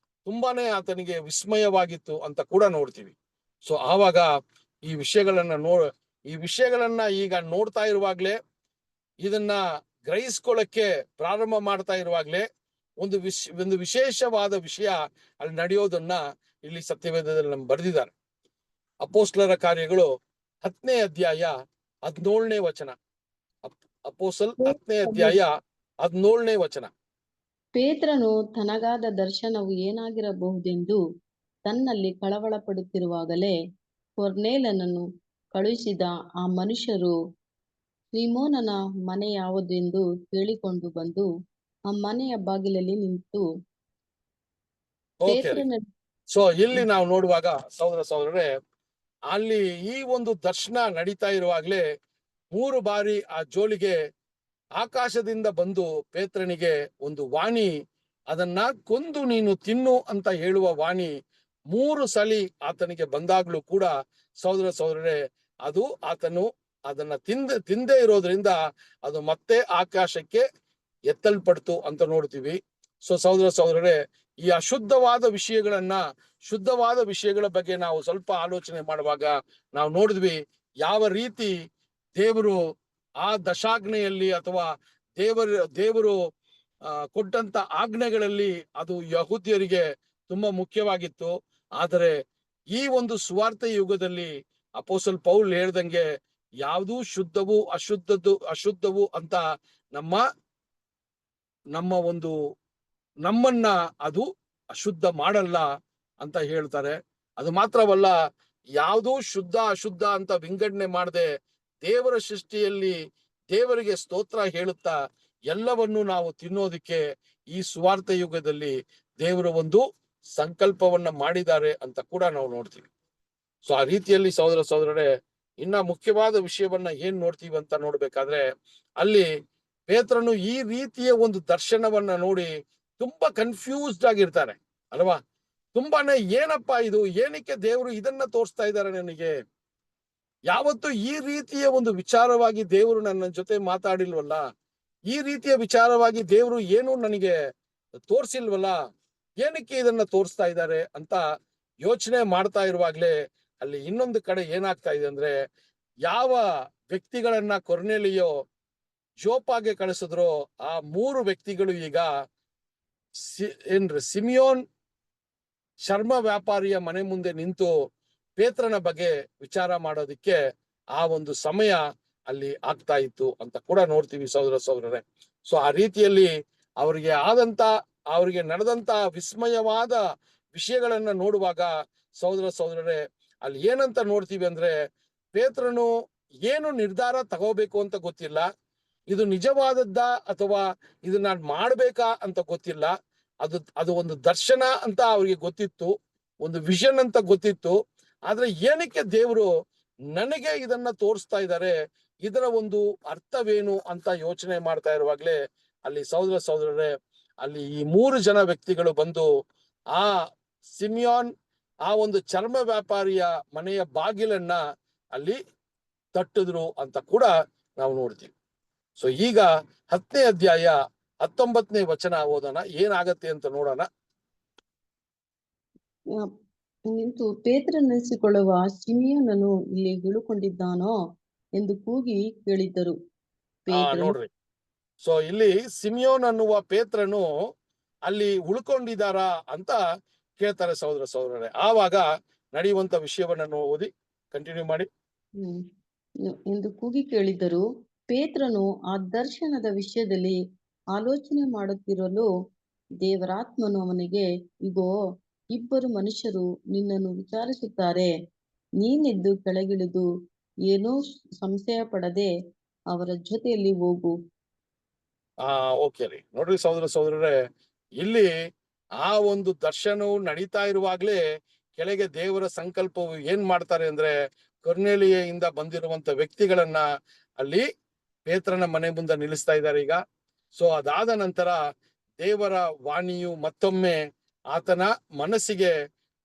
ತುಂಬಾನೇ ಆತನಿಗೆ ವಿಸ್ಮಯವಾಗಿತ್ತು ಅಂತ ಕೂಡ ನೋಡ್ತೀವಿ. ಸೊ ಆವಾಗ ಈ ವಿಷಯಗಳನ್ನ ಈಗ ನೋಡ್ತಾ ಇರುವಾಗ್ಲೇ, ಇದನ್ನ ಗ್ರಹಿಸ್ಕೊಳ್ಳಕ್ಕೆ ಪ್ರಾರಂಭ ಮಾಡ್ತಾ ಇರುವಾಗ್ಲೇ ಒಂದು ವಿಶೇಷವಾದ ವಿಷಯ ಅಲ್ಲಿ ನಡೆಯೋದನ್ನ ಇಲ್ಲಿ ಸತ್ಯವೇದದಲ್ಲಿ ನಮ್ಗೆ ಬರೆದಿದ್ದಾರೆ. ಅಪೋಸ್ಲರ ಕಾರ್ಯಗಳು 10ನೇ ಅಧ್ಯಾಯ 17ನೇ ವಚನ. ಅಪೋಸ್ತಲ 10ನೇ ಅಧ್ಯಾಯ 17ನೇ ವಚನ. ಪೇತ್ರನು ತನಗಾದ ದರ್ಶನವು ಏನಾಗಿರಬಹುದೆಂದು ತನ್ನಲ್ಲಿ ಕಳವಳ ಪಡುತ್ತಿರುವಾಗಲೇ ಕೊರ್ನೇಲನನ್ನು ಕಳುಹಿಸಿದ ಆ ಮನುಷ್ಯರು ಸೀಮೋನನ ಮನೆ ಯಾವುದೆಂದು ಕೇಳಿಕೊಂಡು ಬಂದು ಆ ಮನೆಯ ಬಾಗಿಲಲ್ಲಿ ನಿಂತು ಓಕೆ. ಪೇತ್ರನ ಸೊ ಇಲ್ಲಿ ನಾವು ನೋಡುವಾಗ ಸಹೋದರರೇ, ಅಲ್ಲಿ ಈ ಒಂದು ದರ್ಶನ ನಡೀತಾ ಇರುವಾಗ್ಲೇ 3 ಬಾರಿ ಆ ಜೋಲಿಗೆ ಆಕಾಶದಿಂದ ಬಂದು ಪೇತ್ರನಿಗೆ ಒಂದು ವಾಣಿ, ಅದನ್ನ ಕೊಂದು ನೀನು ತಿನ್ನು ಅಂತ ಹೇಳುವ ವಾಣಿ 3 ಸಲಿ ಆತನಿಗೆ ಬಂದಾಗ್ಲೂ ಕೂಡ ಸಹೋದರರೇ, ಅದು ಆತನು ಅದನ್ನ ತಿಂದೇ ಇರೋದ್ರಿಂದ ಅದು ಮತ್ತೆ ಆಕಾಶಕ್ಕೆ ಎತ್ತಲ್ಪಡ್ತು ಅಂತ ನೋಡ್ತೀವಿ. ಸೊ ಸಹೋದರರೇ, ಈ ಅಶುದ್ಧವಾದ ಶುದ್ಧವಾದ ವಿಷಯಗಳ ಬಗ್ಗೆ ನಾವು ಸ್ವಲ್ಪ ಆಲೋಚನೆ ಮಾಡುವಾಗ ನಾವು ನೋಡಿದ್ವಿ ಯಾವ ರೀತಿ ದೇವರು ಆ ದಶಾಜ್ಞೆಯಲ್ಲಿ ಅಥವಾ ದೇವರು ಕೊಟ್ಟಂತ ಆಜ್ಞೆಗಳಲ್ಲಿ ಅದು ಯಹೂದ್ಯರಿಗೆ ತುಂಬಾ ಮುಖ್ಯವಾಗಿತ್ತು. ಆದರೆ ಈ ಒಂದು ಸುವಾರ್ತೆ ಯುಗದಲ್ಲಿ ಅಪೊಸ್ತಲ ಪೌಲ್ ಹೇಳ್ದಂಗೆ ಯಾವುದು ಶುದ್ಧವು ಅಶುದ್ಧವು ಅಂತ ನಮ್ಮನ್ನ ಅದು ಅಶುದ್ಧ ಮಾಡಲ್ಲ ಅಂತ ಹೇಳ್ತಾರೆ. ಅದು ಮಾತ್ರವಲ್ಲ, ಯಾವುದು ಶುದ್ಧ ಅಶುದ್ಧ ಅಂತ ವಿಂಗಡಣೆ ಮಾಡದೆ ದೇವರ ಸೃಷ್ಟಿಯಲ್ಲಿ ದೇವರಿಗೆ ಸ್ತೋತ್ರ ಹೇಳುತ್ತಾ ಎಲ್ಲವನ್ನು ನಾವು ತಿನ್ನೋದಕ್ಕೆ ಈ ಸುವಾರ್ತೆ ಯುಗದಲ್ಲಿ ದೇವರು ಒಂದು ಸಂಕಲ್ಪವನ್ನ ಮಾಡಿದ್ದಾರೆ ಅಂತ ಕೂಡ ನಾವು ನೋಡ್ತೀವಿ. ಸೊ ಆ ರೀತಿಯಲ್ಲಿ ಸಹೋದರರೇ, ಇನ್ನ ಮುಖ್ಯವಾದ ವಿಷಯವನ್ನ ಏನ್ ನೋಡ್ತೀವಿ ಅಂತ ನೋಡ್ಬೇಕಾದ್ರೆ, ಅಲ್ಲಿ ಪೇತ್ರನು ಈ ರೀತಿಯ ಒಂದು ದರ್ಶನವನ್ನ ನೋಡಿ ತುಂಬಾ ಕನ್ಫ್ಯೂಸ್ಡ್ ಆಗಿರ್ತಾನೆ ಅಲ್ವಾ? ತುಂಬಾನೇ ಏನಪ್ಪಾ ಇದು, ಏನಕ್ಕೆ ದೇವರು ಇದನ್ನ ತೋರಿಸ್ತಾ ಇದ್ದಾರೆ ನನಗೆ? ಯಾವತ್ತು ಈ ರೀತಿಯ ಒಂದು ವಿಚಾರವಾಗಿ ದೇವರು ನನ್ನ ಜೊತೆ ಮಾತಾಡಿಲ್ವಲ್ಲ, ಈ ರೀತಿಯ ವಿಚಾರವಾಗಿ ದೇವರು ಏನು ನನಗೆ ತೋರ್ಸಿಲ್ವಲ್ಲ, ಏನಕ್ಕೆ ಇದನ್ನ ತೋರಿಸ್ತಾ ಇದ್ದಾರೆ ಅಂತ ಯೋಚನೆ ಮಾಡ್ತಾ ಇರುವಾಗ್ಲೇ ಅಲ್ಲಿ ಇನ್ನೊಂದು ಕಡೆ ಏನಾಗ್ತಾ ಇದೆ ಅಂದ್ರೆ, ಯಾವ ವ್ಯಕ್ತಿಗಳನ್ನ ಕೊರ್ನೇಲಿಯೋ ಜೋಪಾಗೆ ಕಳಿಸಿದ್ರೋ ಆ 3 ವ್ಯಕ್ತಿಗಳು ಈಗ ಸಿಮಿಯೋನ್ ಚರ್ಮ ವ್ಯಾಪಾರಿಯ ಮನೆ ಮುಂದೆ ನಿಂತು ಪೇತ್ರನ ಬಗ್ಗೆ ವಿಚಾರ ಮಾಡೋದಿಕ್ಕೆ ಆ ಒಂದು ಸಮಯ ಅಲ್ಲಿ ಆಗ್ತಾ ಇತ್ತು ಅಂತ ಕೂಡ ನೋಡ್ತೀವಿ ಸಹೋದರರೇ. ಸೊ ಆ ರೀತಿಯಲ್ಲಿ ಅವರಿಗೆ ನಡೆದಂತ ವಿಸ್ಮಯವಾದ ವಿಷಯಗಳನ್ನ ನೋಡುವಾಗ ಸಹೋದರರೇ, ಅಲ್ಲಿ ಏನಂತ ನೋಡ್ತೀವಿ ಅಂದ್ರೆ, ಪೇತ್ರನು ಏನು ನಿರ್ಧಾರ ತಗೋಬೇಕು ಅಂತ ಗೊತ್ತಿಲ್ಲ. ಇದು ನಿಜವಾದದ್ದ ಅಥವಾ ಇದು ನಾನು ಮಾಡ್ಬೇಕಾ ಅಂತ ಗೊತ್ತಿಲ್ಲ. ಅದು ಒಂದು ದರ್ಶನ ಅಂತ ಅವ್ರಿಗೆ ಗೊತ್ತಿತ್ತು, ಒಂದು ವಿಷನ್ ಅಂತ ಗೊತ್ತಿತ್ತು. ಆದ್ರೆ ಏನಕ್ಕೆ ದೇವರು ನನಗೆ ಇದನ್ನ ತೋರಿಸ್ತಾ ಇದ್ದಾರೆ, ಇದರ ಒಂದು ಅರ್ಥವೇನು ಅಂತ ಯೋಚನೆ ಮಾಡ್ತಾ ಇರುವಾಗ್ಲೇ ಅಲ್ಲಿ ಸಹೋದರರೇ, ಅಲ್ಲಿ ಈ 3 ಜನ ವ್ಯಕ್ತಿಗಳು ಬಂದು ಆ ಸಿಮಿಯೋನ್ ಆ ಒಂದು ಚರ್ಮ ವ್ಯಾಪಾರಿಯ ಮನೆಯ ಬಾಗಿಲನ್ನ ಅಲ್ಲಿ ತಟ್ಟಿದ್ರು ಅಂತ ಕೂಡ ನಾವು ನೋಡ್ತೀವಿ. ಸೊ ಈಗ 10ನೇ ಅಧ್ಯಾಯ 19ನೇ ವಚನ ಓದೋಣ, ಏನಾಗತ್ತೆ ಅಂತ ನೋಡೋಣ. ನಿಂತು ಪೇತ್ರನೆನಿಸಿಕೊಳ್ಳುವ ಸಿಮಿಯೋನನು ಇಲ್ಲಿ ಇಳುಕೊಂಡಿದ್ದಾನೋ ಎಂದು ಕೂಗಿ ಕೇಳಿದ್ದರು. ನೋಡ್ರಿ, ಸೊ ಇಲ್ಲಿ ಸಿಮಿಯೋನ್ ಅನ್ನುವ ಪೇತ್ರನು ಅಲ್ಲಿ ಉಳ್ಕೊಂಡಿದ್ದಾರಾ ಅಂತ ಕೇಳ್ತಾರೆ ಸಹೋದರರೇ. ಆವಾಗ ನಡೆಯುವಂತ ವಿಷಯವನ್ನ ಓದಿ ಕಂಟಿನ್ಯೂ ಮಾಡಿ. ಎಂದು ಕೂಗಿ ಕೇಳಿದ್ದರು. ಪೇತ್ರನು ಆ ದರ್ಶನದ ವಿಷಯದಲ್ಲಿ ಆಲೋಚನೆ ಮಾಡುತ್ತಿರಲು ದೇವರಾತ್ಮನು ಅವನಿಗೆ, ಇಗೋ, 2 ಮನುಷ್ಯರು ನಿನ್ನನ್ನು ವಿಚಾರಿಸುತ್ತಾರೆ. ನೀನೆದ್ದು ಕೆಳಗಿಳಿದು ಏನೋ ಸಂಶಯ ಪಡದೆ ಅವರ ಜೊತೆಯಲ್ಲಿ ಹೋಗು. ಓಕೆ ರೀ. ನೋಡ್ರಿ ಸಹೋದರರೇ, ಇಲ್ಲಿ ಆ ಒಂದು ದರ್ಶನವು ನಡೀತಾ ಇರುವಾಗ್ಲೇ ಕೆಳಗೆ ದೇವರ ಸಂಕಲ್ಪವು ಏನ್ ಮಾಡ್ತಾರೆ ಅಂದ್ರೆ, ಕೊರ್ನೇಲಿಯಿಂದ ಬಂದಿರುವಂತ ವ್ಯಕ್ತಿಗಳನ್ನ ಅಲ್ಲಿ ಪೇತ್ರನ ಮನೆ ಮುಂದೆ ನಿಲ್ಲಿಸ್ತಾ ಇದ್ದಾರೆ ಈಗ. ಸೊ ಅದಾದ ನಂತರ ದೇವರ ವಾಣಿಯು ಮತ್ತೊಮ್ಮೆ ಆತನ ಮನಸ್ಸಿಗೆ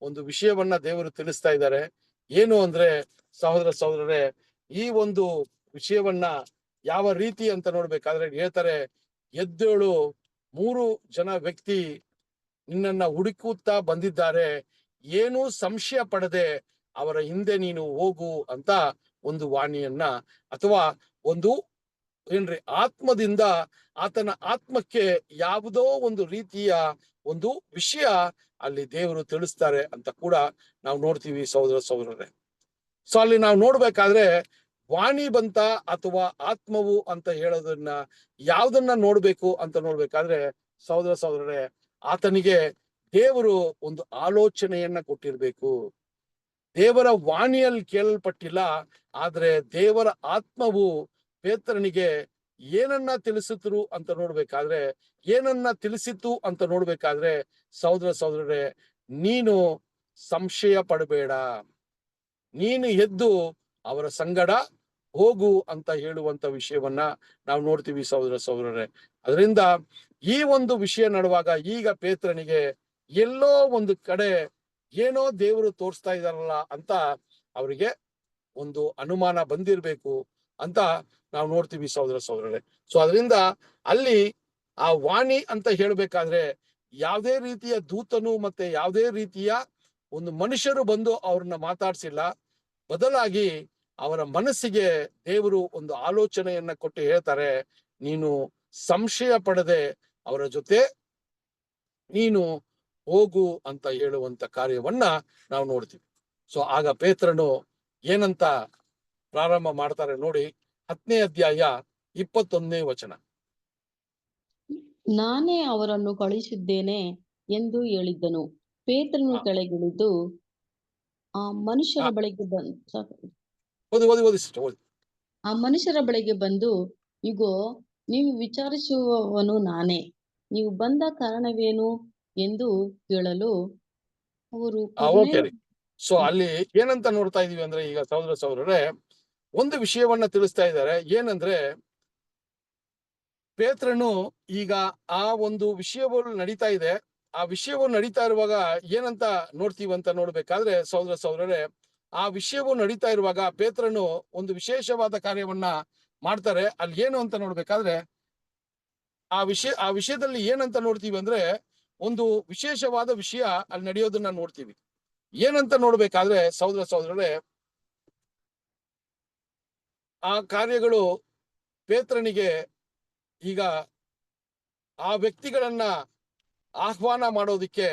ಒಂದು ವಿಷಯವನ್ನ ದೇವರು ತಿಳಿಸ್ತಾ ಇದ್ದಾರೆ. ಏನು ಅಂದ್ರೆ ಸಹೋದರರೇ, ಈ ಒಂದು ವಿಷಯವನ್ನ ಯಾವ ರೀತಿ ಅಂತ ನೋಡ್ಬೇಕಾದ್ರೆ ಹೇಳ್ತಾರೆ, ಎದ್ದೇಳು, 3 ಜನ ವ್ಯಕ್ತಿ ನಿನ್ನನ್ನ ಹುಡುಕುತ್ತಾ ಬಂದಿದ್ದಾರೆ, ಏನೂ ಸಂಶಯ ಪಡದೆ ಅವರ ಹಿಂದೆ ನೀನು ಹೋಗು ಅಂತ ಒಂದು ವಾಣಿಯನ್ನ, ಅಥವಾ ಒಂದು ಏನ್ರಿ ಆತ್ಮದಿಂದ ಆತನ ಆತ್ಮಕ್ಕೆ ಯಾವುದೋ ಒಂದು ರೀತಿಯ ಒಂದು ವಿಷಯ ಅಲ್ಲಿ ದೇವರು ತಿಳಿಸ್ತಾರೆ ಅಂತ ಕೂಡ ನಾವು ನೋಡ್ತೀವಿ ಸಹೋದರರೇ. ಸೊ ಅಲ್ಲಿ ನಾವು ನೋಡ್ಬೇಕಾದ್ರೆ ವಾಣಿ ಬಂತ ಅಥವಾ ಆತ್ಮವು ಅಂತ ಹೇಳೋದನ್ನ ಯಾವ್ದನ್ನ ನೋಡ್ಬೇಕು ಅಂತ ನೋಡ್ಬೇಕಾದ್ರೆ ಸಹೋದರರೇ, ಆತನಿಗೆ ದೇವರು ಒಂದು ಆಲೋಚನೆಯನ್ನ ಕೊಟ್ಟಿರ್ಬೇಕು. ದೇವರ ವಾಣಿಯಲ್ಲಿ ಕೇಳಲ್ಪಟ್ಟಿಲ್ಲ, ಆದ್ರೆ ದೇವರ ಆತ್ಮವು ಪೇತ್ರನಿಗೆ ಏನನ್ನ ತಿಳಿಸಿತು ಅಂತ ನೋಡ್ಬೇಕಾದ್ರೆ ಸಹೋದರರೇ, ನೀನು ಸಂಶಯ ಪಡಬೇಡ, ನೀನು ಎದ್ದು ಅವರ ಸಂಗಡ ಹೋಗು ಅಂತ ಹೇಳುವಂತ ವಿಷಯವನ್ನ ನಾವು ನೋಡ್ತೀವಿ ಸಹೋದರರೇ. ಅದರಿಂದ ಈ ಒಂದು ವಿಷಯ ನಡುವಾಗ ಈಗ ಪೇತ್ರನಿಗೆ ಎಲ್ಲೋ ಒಂದು ಕಡೆ ಏನೋ ದೇವರು ತೋರಿಸ್ತಾ ಇದಾರಲ್ಲ ಅಂತ ಅವರಿಗೆ ಒಂದು ಅನುಮಾನ ಬಂದಿರ್ಬೇಕು ಅಂತ ನಾವು ನೋಡ್ತೀವಿ ಸಹೋದರರೇ. ಸೊ ಅದರಿಂದ ಅಲ್ಲಿ ಆ ವಾಣಿ ಅಂತ ಹೇಳ್ಬೇಕಾದ್ರೆ ಯಾವುದೇ ರೀತಿಯ ದೂತನು ಮತ್ತೆ ಯಾವುದೇ ರೀತಿಯ ಒಂದು ಮನುಷ್ಯರು ಬಂದು ಅವ್ರನ್ನ ಮಾತಾಡ್ಸಿಲ್ಲ. ಬದಲಾಗಿ ಅವರ ಮನಸ್ಸಿಗೆ ದೇವರು ಒಂದು ಆಲೋಚನೆಯನ್ನ ಕೊಟ್ಟು ಹೇಳ್ತಾರೆ, ನೀನು ಸಂಶಯ ಪಡದೆ ಅವರ ಜೊತೆ ನೀನು ಹೋಗು ಅಂತ ಹೇಳುವಂತ ಕಾರ್ಯವನ್ನ ನಾವು ನೋಡ್ತೀವಿ. ಸೊ ಆಗ ಪೇತ್ರನು ಏನಂತ ಪ್ರಾರಂಭ ಮಾಡ್ತಾರೆ ನೋಡಿ, 10ನೇ ಅಧ್ಯಾಯ 21ನೇ ವಚನ. ನಾನೇ ಅವರನ್ನು ಕಳುಹಿಸಿದ್ದೇನೆ ಎಂದು ಹೇಳಿದ್ದನು. ಪೇತ್ರನು ಕೆಳಗಿಳಿದು ಆ ಮನುಷ್ಯರ ಬಳಿಗೆ ಆ ಮನುಷ್ಯರ ಬಳಿಗೆ ಬಂದು, ಇಗೋ, ನೀವು ವಿಚಾರಿಸುವವನು ನಾನೇ, ನೀವು ಬಂದ ಕಾರಣವೇನು ಎಂದು ಕೇಳಲು ಅವರು ಸೊ ಅಲ್ಲಿ ಏನಂತ ನೋಡ್ತಾ ಇದೀವಿ ಅಂದ್ರೆ, ಈಗ ಸಹೋದರರೇ ಒಂದು ವಿಷಯವನ್ನ ತಿಳಿಸ್ತಾ ಇದ್ದಾರೆ. ಏನಂದ್ರೆ ಪೇತ್ರನು ಈಗ ಆ ಒಂದು ವಿಷಯಗಳು ನಡೀತಾ ಇದೆ, ಆ ವಿಷಯವು ನಡೀತಾ ಇರುವಾಗ ಏನಂತ ನೋಡ್ತೀವಂತ ನೋಡ್ಬೇಕಾದ್ರೆ ಸಹೋದರರೇ, ಆ ವಿಷಯವು ನಡೀತಾ ಇರುವಾಗ ಪೇತ್ರನು ಒಂದು ವಿಶೇಷವಾದ ಕಾರ್ಯವನ್ನ ಮಾಡ್ತಾರೆ. ಅಲ್ಲಿ ಏನು ಅಂತ ನೋಡ್ಬೇಕಾದ್ರೆ ಆ ವಿಷಯದಲ್ಲಿ ಏನಂತ ನೋಡ್ತೀವಿ ಅಂದ್ರೆ, ಒಂದು ವಿಶೇಷವಾದ ವಿಷಯ ಅಲ್ಲಿ ನಡೆಯೋದನ್ನ ನೋಡ್ತೀವಿ. ಏನಂತ ನೋಡ್ಬೇಕಾದ್ರೆ ಸಹೋದರರೇ, ಆ ಕಾರ್ಯಗಳು ಪೇತ್ರನಿಗೆ ಈಗ ಆ ವ್ಯಕ್ತಿಗಳನ್ನ ಆಹ್ವಾನ ಮಾಡೋದಿಕ್ಕೆ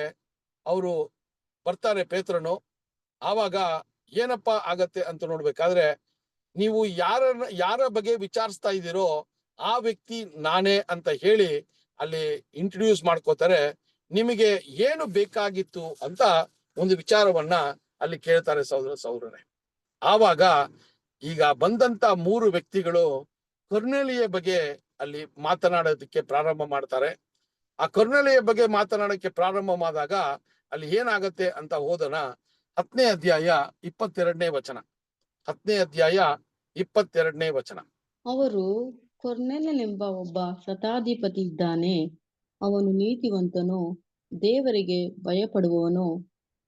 ಅವರು ಬರ್ತಾರೆ ಪೇತ್ರನು. ಆವಾಗ ಏನಪ್ಪ ಆಗತ್ತೆ ಅಂತ ನೋಡ್ಬೇಕಾದ್ರೆ, ನೀವು ಯಾರ ಬಗ್ಗೆ ವಿಚಾರಿಸ್ತಾ ಇದ್ದೀರೋ ಆ ವ್ಯಕ್ತಿ ನಾನೇ ಅಂತ ಹೇಳಿ ಅಲ್ಲಿ ಇಂಟ್ರೊಡ್ಯೂಸ್ ಮಾಡ್ಕೋತಾರೆ. ನಿಮಗೆ ಏನು ಬೇಕಾಗಿತ್ತು ಅಂತ ಒಂದು ವಿಚಾರವನ್ನ ಅಲ್ಲಿ ಕೇಳ್ತಾರೆ ಸಹೋದರರೇ. ಆವಾಗ ಈಗ ಬಂದಂತ 3 ವ್ಯಕ್ತಿಗಳು ಕೊರ್ನೇಲಿಯ ಬಗ್ಗೆ ಅಲ್ಲಿ ಮಾತನಾಡೋದಕ್ಕೆ ಪ್ರಾರಂಭ ಮಾಡ್ತಾರೆ. ಆ ಕೊರ್ನೇಲಿಯ ಬಗ್ಗೆ ಮಾತನಾಡೋಕ್ಕೆ ಪ್ರಾರಂಭ ಮಾಡಿದಾಗ ಅಲ್ಲಿ ಏನಾಗತ್ತೆ ಅಂತ ಹೋದನ 10ನೇ ಅಧ್ಯಾಯ 22ನೇ ವಚನ. 10ನೇ ಅಧ್ಯಾಯ 22ನೇ ವಚನ. ಅವರು, ಕೊರ್ನೇಲನೆಂಬ ಒಬ್ಬ ಶತಾಧಿಪತಿ ಇದ್ದಾನೆ, ಅವನು ನೀತಿವಂತನು, ದೇವರಿಗೆ ಭಯಪಡುವವನು,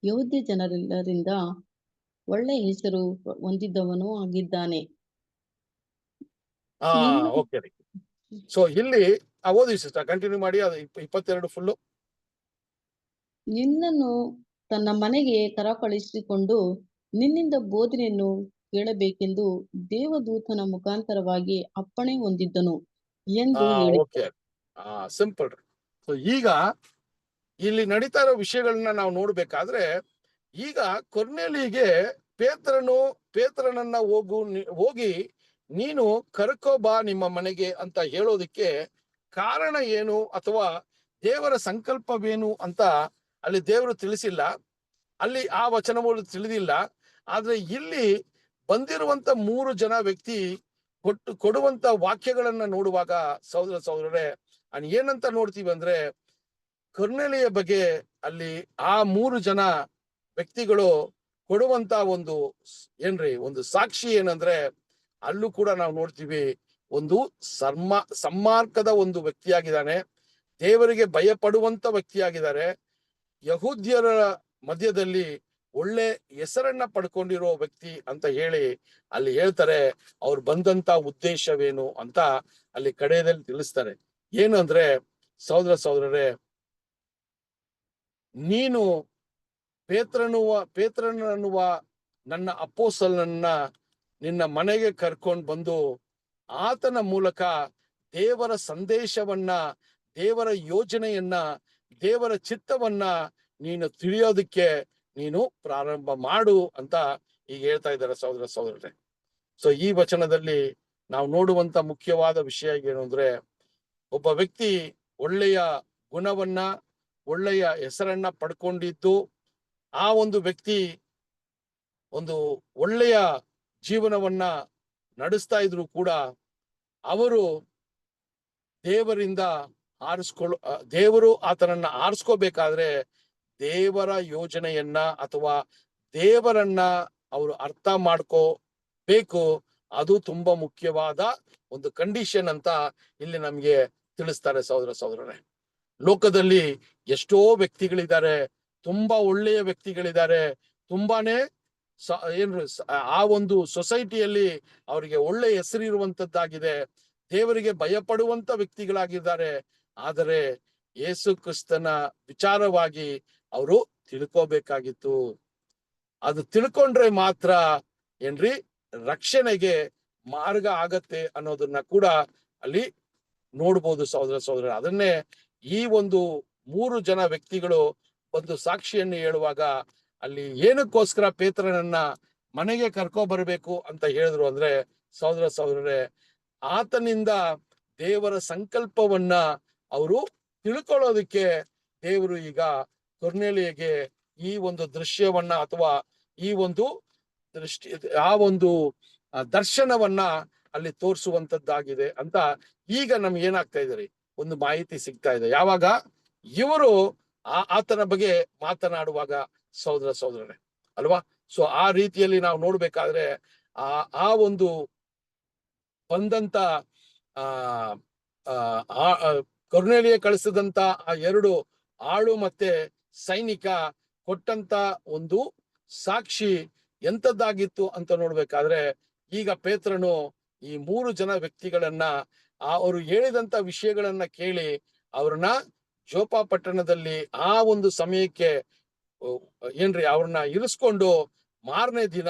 ಯಹೂದ್ಯ ಜನರೆಲ್ಲರಿಂದ ಒಳ್ಳೆ ಹೆಸರು ಹೊಂದಿದ್ದವನು ಆಗಿದ್ದಾನೆ. ಓಕೆ. ಸೊ ಇಲ್ಲಿ ಓದಿ ಸಿಸ್ಟರ್, ಕಂಟಿನ್ಯೂ ಮಾಡಿ. ಅದು 22 ಫುಲ್ಲು. ನಿನ್ನನ್ನು ತನ್ನ ಮನೆಗೆ ಕರೆಕಳುಹಿಸಿಕೊಂಡು ನಿನ್ನಿಂದ ಬೋಧನೆಯನ್ನು ಕೇಳಬೇಕೆಂದು ದೇವದೂತನ ಮುಖಾಂತರವಾಗಿ ಅಪ್ಪಣೆ ಹೊಂದಿದ್ದನು ಎಂದು ಓಕೆ, ಸಿಂಪಲ್. ಸೊ ಈಗ ಇಲ್ಲಿ ನಡೀತಾ ಇರೋ ವಿಷಯಗಳನ್ನ ನಾವು ನೋಡ್ಬೇಕಾದ್ರೆ, ಈಗ ಕೊರ್ನೇಲಿಗೆ ಪೇತ್ರನನ್ನ ಹೋಗಿ ನೀನು ಕರ್ಕೋಬಾ ನಿಮ್ಮ ಮನೆಗೆ ಅಂತ ಹೇಳೋದಿಕ್ಕೆ ಕಾರಣ ಏನು ಅಥವಾ ದೇವರ ಸಂಕಲ್ಪವೇನು ಅಂತ ಅಲ್ಲಿ ದೇವರು ತಿಳಿಸಿಲ್ಲ, ಅಲ್ಲಿ ಆ ವಚನಗಳು ತಿಳಿದಿಲ್ಲ. ಆದ್ರೆ ಇಲ್ಲಿ ಬಂದಿರುವಂತ 3 ಜನ ವ್ಯಕ್ತಿ ಕೊಡುವಂತ ವಾಕ್ಯಗಳನ್ನ ನೋಡುವಾಗ ಸಹೋದರರೇ, ಏನಂತ ನೋಡ್ತೀವಿ ಅಂದ್ರೆ, ಕೊರ್ನೇಲಿಯ ಬಗ್ಗೆ ಅಲ್ಲಿ ಆ 3 ಜನ ವ್ಯಕ್ತಿಗಳು ಕೊಡುವಂತ ಒಂದು ಒಂದು ಸಾಕ್ಷಿ ಏನಂದ್ರೆ, ಅಲ್ಲೂ ಕೂಡ ನಾವು ನೋಡ್ತೀವಿ ಒಂದು ಸನ್ಮಾರ್ಗದ ಒಂದು ವ್ಯಕ್ತಿಯಾಗಿದ್ದಾನೆ, ದೇವರಿಗೆ ಭಯಪಡುವಂತ ವ್ಯಕ್ತಿಯಾಗಿದ್ದಾರೆ, ಯಹೂದ್ಯರ ಮಧ್ಯದಲ್ಲಿ ಒಳ್ಳೆ ಹೆಸರನ್ನ ಪಡ್ಕೊಂಡಿರೋ ವ್ಯಕ್ತಿ ಅಂತ ಹೇಳಿ ಅಲ್ಲಿ ಹೇಳ್ತಾರೆ. ಅವ್ರು ಬಂದಂತ ಉದ್ದೇಶವೇನು ಅಂತ ಅಲ್ಲಿ ಕಡೆಯಲ್ಲಿ ತಿಳಿಸ್ತಾರೆ. ಏನು ಅಂದ್ರೆ ಸಹೋದರರೇ, ನೀನು ಪೇತ್ರನನ್ನುವ ನನ್ನ ಅಪೊಸ್ತಲನನ್ನ ನಿನ್ನ ಮನೆಗೆ ಕರ್ಕೊಂಡು ಬಂದು ಆತನ ಮೂಲಕ ದೇವರ ಸಂದೇಶವನ್ನ, ದೇವರ ಯೋಜನೆಯನ್ನ, ದೇವರ ಚಿತ್ತವನ್ನ ನೀನು ತಿಳಿಯೋದಕ್ಕೆ ನೀನು ಪ್ರಾರಂಭ ಮಾಡು ಅಂತ ಈಗ ಹೇಳ್ತಾ ಇದ್ದಾರೆ ಸಹೋದರ ಸಹೋದರರೇ. ಸೊ ಈ ವಚನದಲ್ಲಿ ನಾವು ನೋಡುವಂತ ಮುಖ್ಯವಾದ ವಿಷಯ ಏನು ಅಂದ್ರೆ, ಒಬ್ಬ ವ್ಯಕ್ತಿ ಒಳ್ಳೆಯ ಗುಣವನ್ನ, ಒಳ್ಳೆಯ ಹೆಸರನ್ನ ಪಡ್ಕೊಂಡಿದ್ದು, ಆ ಒಂದು ವ್ಯಕ್ತಿ ಒಂದು ಒಳ್ಳೆಯ ಜೀವನವನ್ನ ನಡೆಸ್ತಾ ಇದ್ರು ಕೂಡ ಅವರು ದೇವರಿಂದ ದೇವರು ಆತನನ್ನ ಆರಿಸ್ಕೋಬೇಕಾದ್ರೆ ದೇವರ ಯೋಜನೆಯನ್ನ ಅಥವಾ ದೇವರನ್ನ ಅವರು ಅರ್ಥ ಮಾಡ್ಕೋಬೇಕು. ಅದು ತುಂಬಾ ಮುಖ್ಯವಾದ ಒಂದು ಕಂಡೀಷನ್ ಅಂತ ಇಲ್ಲಿ ನಮ್ಗೆ ತಿಳಿಸ್ತಾರೆ ಸಹೋದರ ಸಹೋದರರೇ. ಲೋಕದಲ್ಲಿ ಎಷ್ಟೋ ವ್ಯಕ್ತಿಗಳಿದ್ದಾರೆ, ತುಂಬಾ ಒಳ್ಳೆಯ ವ್ಯಕ್ತಿಗಳಿದ್ದಾರೆ, ತುಂಬಾನೇ ಆ ಒಂದು ಸೊಸೈಟಿಯಲ್ಲಿ ಅವರಿಗೆ ಒಳ್ಳೆ ಹೆಸರಿರುವಂತದ್ದಾಗಿದೆ, ದೇವರಿಗೆ ಭಯಪಡುವಂತ ವ್ಯಕ್ತಿಗಳಾಗಿದ್ದಾರೆ. ಆದರೆ ಯೇಸು ಕ್ರಿಸ್ತನ ವಿಚಾರವಾಗಿ ಅವರು ತಿಳ್ಕೋಬೇಕಾಗಿತ್ತು. ಅದು ತಿಳ್ಕೊಂಡ್ರೆ ಮಾತ್ರ ಏನ್ರಿ ರಕ್ಷಣೆಗೆ ಮಾರ್ಗ ಆಗತ್ತೆ ಅನ್ನೋದನ್ನ ಕೂಡ ಅಲ್ಲಿ ನೋಡ್ಬೋದು ಸಹೋದರ ಸಹೋದರ. ಅದನ್ನೇ ಈ ಒಂದು 3 ಜನ ವ್ಯಕ್ತಿಗಳು ಒಂದು ಸಾಕ್ಷಿಯನ್ನು ಹೇಳುವಾಗ ಅಲ್ಲಿ ಏನಕ್ಕೋಸ್ಕರ ಪೇತ್ರನನ್ನ ಮನೆಗೆ ಕರ್ಕೊ ಬರ್ಬೇಕು ಅಂತ ಹೇಳಿದ್ರು ಅಂದ್ರೆ ಸಹೋದರ ಸಹೋದರರೇ, ಆತನಿಂದ ದೇವರ ಸಂಕಲ್ಪವನ್ನ ಅವರು ತಿಳ್ಕೊಳ್ಳೋದಕ್ಕೆ ದೇವರು ಈಗ ಕೊರ್ನೇಲಿಯಗೆ ಈ ಒಂದು ದೃಶ್ಯವನ್ನ ಅಥವಾ ಈ ಒಂದು ಆ ಒಂದು ದರ್ಶನವನ್ನ ಅಲ್ಲಿ ತೋರಿಸುವಂತದ್ದಾಗಿದೆ ಅಂತ ಈಗ ನಮ್ಗೆ ಏನಾಗ್ತಾ ಇದೆ, ಒಂದು ಮಾಹಿತಿ ಸಿಗ್ತಾ ಇದೆ. ಯಾವಾಗ ಇವರು ಆತನ ಬಗ್ಗೆ ಮಾತನಾಡುವಾಗ ಸಹೋದರ ಸಹೋದರರೇ ಅಲ್ವಾ. ಸೊ ಆ ರೀತಿಯಲ್ಲಿ ನಾವು ನೋಡ್ಬೇಕಾದ್ರೆ ಆ ಒಂದು ಬಂದಂತ ಕೊರ್ನೇಲಿಯ ಕಳಿಸಿದಂತ ಆ 2 ಆಳು ಮತ್ತೆ ಸೈನಿಕ ಕೊಟ್ಟಂತ ಒಂದು ಸಾಕ್ಷಿ ಎಂತದ್ದಾಗಿತ್ತು ಅಂತ ನೋಡ್ಬೇಕಾದ್ರೆ, ಈಗ ಪೇತ್ರನು ಈ 3 ಜನ ವ್ಯಕ್ತಿಗಳನ್ನ ಅವರು ಹೇಳಿದಂತ ವಿಷಯಗಳನ್ನ ಕೇಳಿ ಅವ್ರನ್ನ ಜೋಪ ಪಟ್ಟಣದಲ್ಲಿ ಆ ಒಂದು ಸಮಯಕ್ಕೆ ಅವ್ರನ್ನ ಇರಿಸ್ಕೊಂಡು ಮಾರನೇ ದಿನ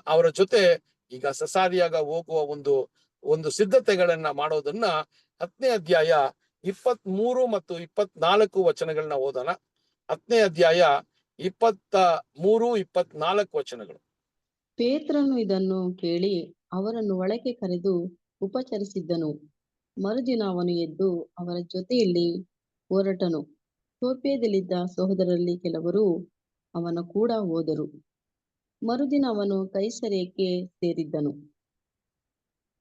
ಅವರ ಜೊತೆ ಈಗ ಸಸಾರಿಯಾಗ ಹೋಗುವ ಒಂದು ಸಿದ್ಧತೆಗಳನ್ನ ಮಾಡೋದನ್ನ 10ನೇ ಅಧ್ಯಾಯ 23 ಮತ್ತು 24 ವಚನಗಳನ್ನ ಓದೋಣ. 10ನೇ ಅಧ್ಯಾಯ 23, 24 ವಚನಗಳು. ಪೇತ್ರನು ಇದನ್ನು ಕೇಳಿ ಅವರನ್ನು ಒಳಗೆ ಕರೆದು ಉಪಚರಿಸಿದ್ದನು. ಮರುದಿನ ಅವನು ಎದ್ದು ಅವರ ಜೊತೆಯಲ್ಲಿ ಹೊರಟನು. ಯೊಪ್ಪೆಯಲ್ಲಿದ್ದ ಸಹೋದರರಲ್ಲಿ ಕೆಲವರು ಅವನ ಕೂಡ ಹೋದರು. ಮರುದಿನ ಅವನು ಕೈಸರೈಯಕ್ಕೆ ಸೇರಿದ್ದನು.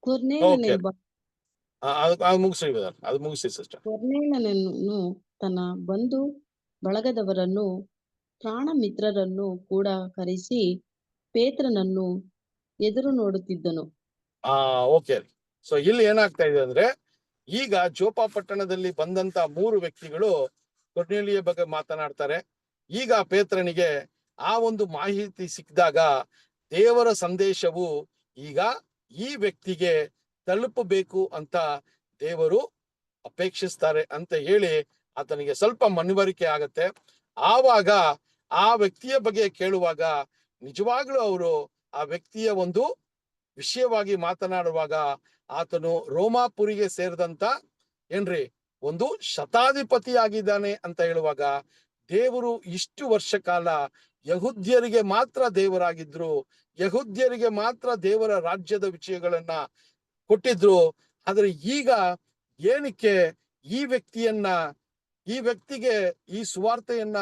ಕೊರ್ನೇಲನೆಂಬ ಕೊರ್ನೇಲನನ್ನು ತನ್ನ ಬಂಧು ಬಳಗದವರನ್ನು ಪ್ರಾಣ ಮಿತ್ರರನ್ನು ಕೂಡ ಕರೆಸಿ ಪೇತ್ರನನ್ನು ಎದುರು ನೋಡುತ್ತಿದ್ದನು. ಓಕೆ. ಸೊ ಇಲ್ಲಿ ಏನಾಗ್ತಾ ಇದೆ ಅಂದ್ರೆ, ಈಗ ಜೋಪ ಪಟ್ಟಣದಲ್ಲಿ ಬಂದಂತ 3 ವ್ಯಕ್ತಿಗಳು ಕೊರ್ನೇಲಿಯ ಬಗ್ಗೆ ಮಾತನಾಡ್ತಾರೆ. ಈಗ ಪೇತ್ರನಿಗೆ ಆ ಒಂದು ಮಾಹಿತಿ ಸಿಕ್ಕಿದಾಗ ದೇವರ ಸಂದೇಶವು ಈಗ ಈ ವ್ಯಕ್ತಿಗೆ ತಲುಪಬೇಕು ಅಂತ ದೇವರು ಅಪೇಕ್ಷಿಸ್ತಾರೆ ಅಂತ ಹೇಳಿ ಆತನಿಗೆ ಸ್ವಲ್ಪ ಮನವರಿಕೆ ಆಗತ್ತೆ. ಆವಾಗ ಆ ವ್ಯಕ್ತಿಯ ಬಗ್ಗೆ ಕೇಳುವಾಗ ನಿಜವಾಗ್ಲೂ ಅವರು ಆ ವ್ಯಕ್ತಿಯ ಒಂದು ವಿಷಯವಾಗಿ ಮಾತನಾಡುವಾಗ ಆತನು ರೋಮಾಪುರಿಗೆ ಸೇರಿದಂತ ಒಂದು ಶತಾಧಿಪತಿ ಆಗಿದ್ದಾನೆ ಅಂತ ಹೇಳುವಾಗ, ದೇವರು ಇಷ್ಟು ವರ್ಷ ಕಾಲ ಯಹೂದ್ಯರಿಗೆ ಮಾತ್ರ ದೇವರಾಗಿದ್ರು, ಯಹೂದ್ಯರಿಗೆ ಮಾತ್ರ ದೇವರ ರಾಜ್ಯದ ವಿಷಯಗಳನ್ನ ಕೊಟ್ಟಿದ್ರು. ಆದ್ರೆ ಈಗ ಏನಕ್ಕೆ ಈ ವ್ಯಕ್ತಿಗೆ ಈ ಸುವಾರ್ತೆಯನ್ನ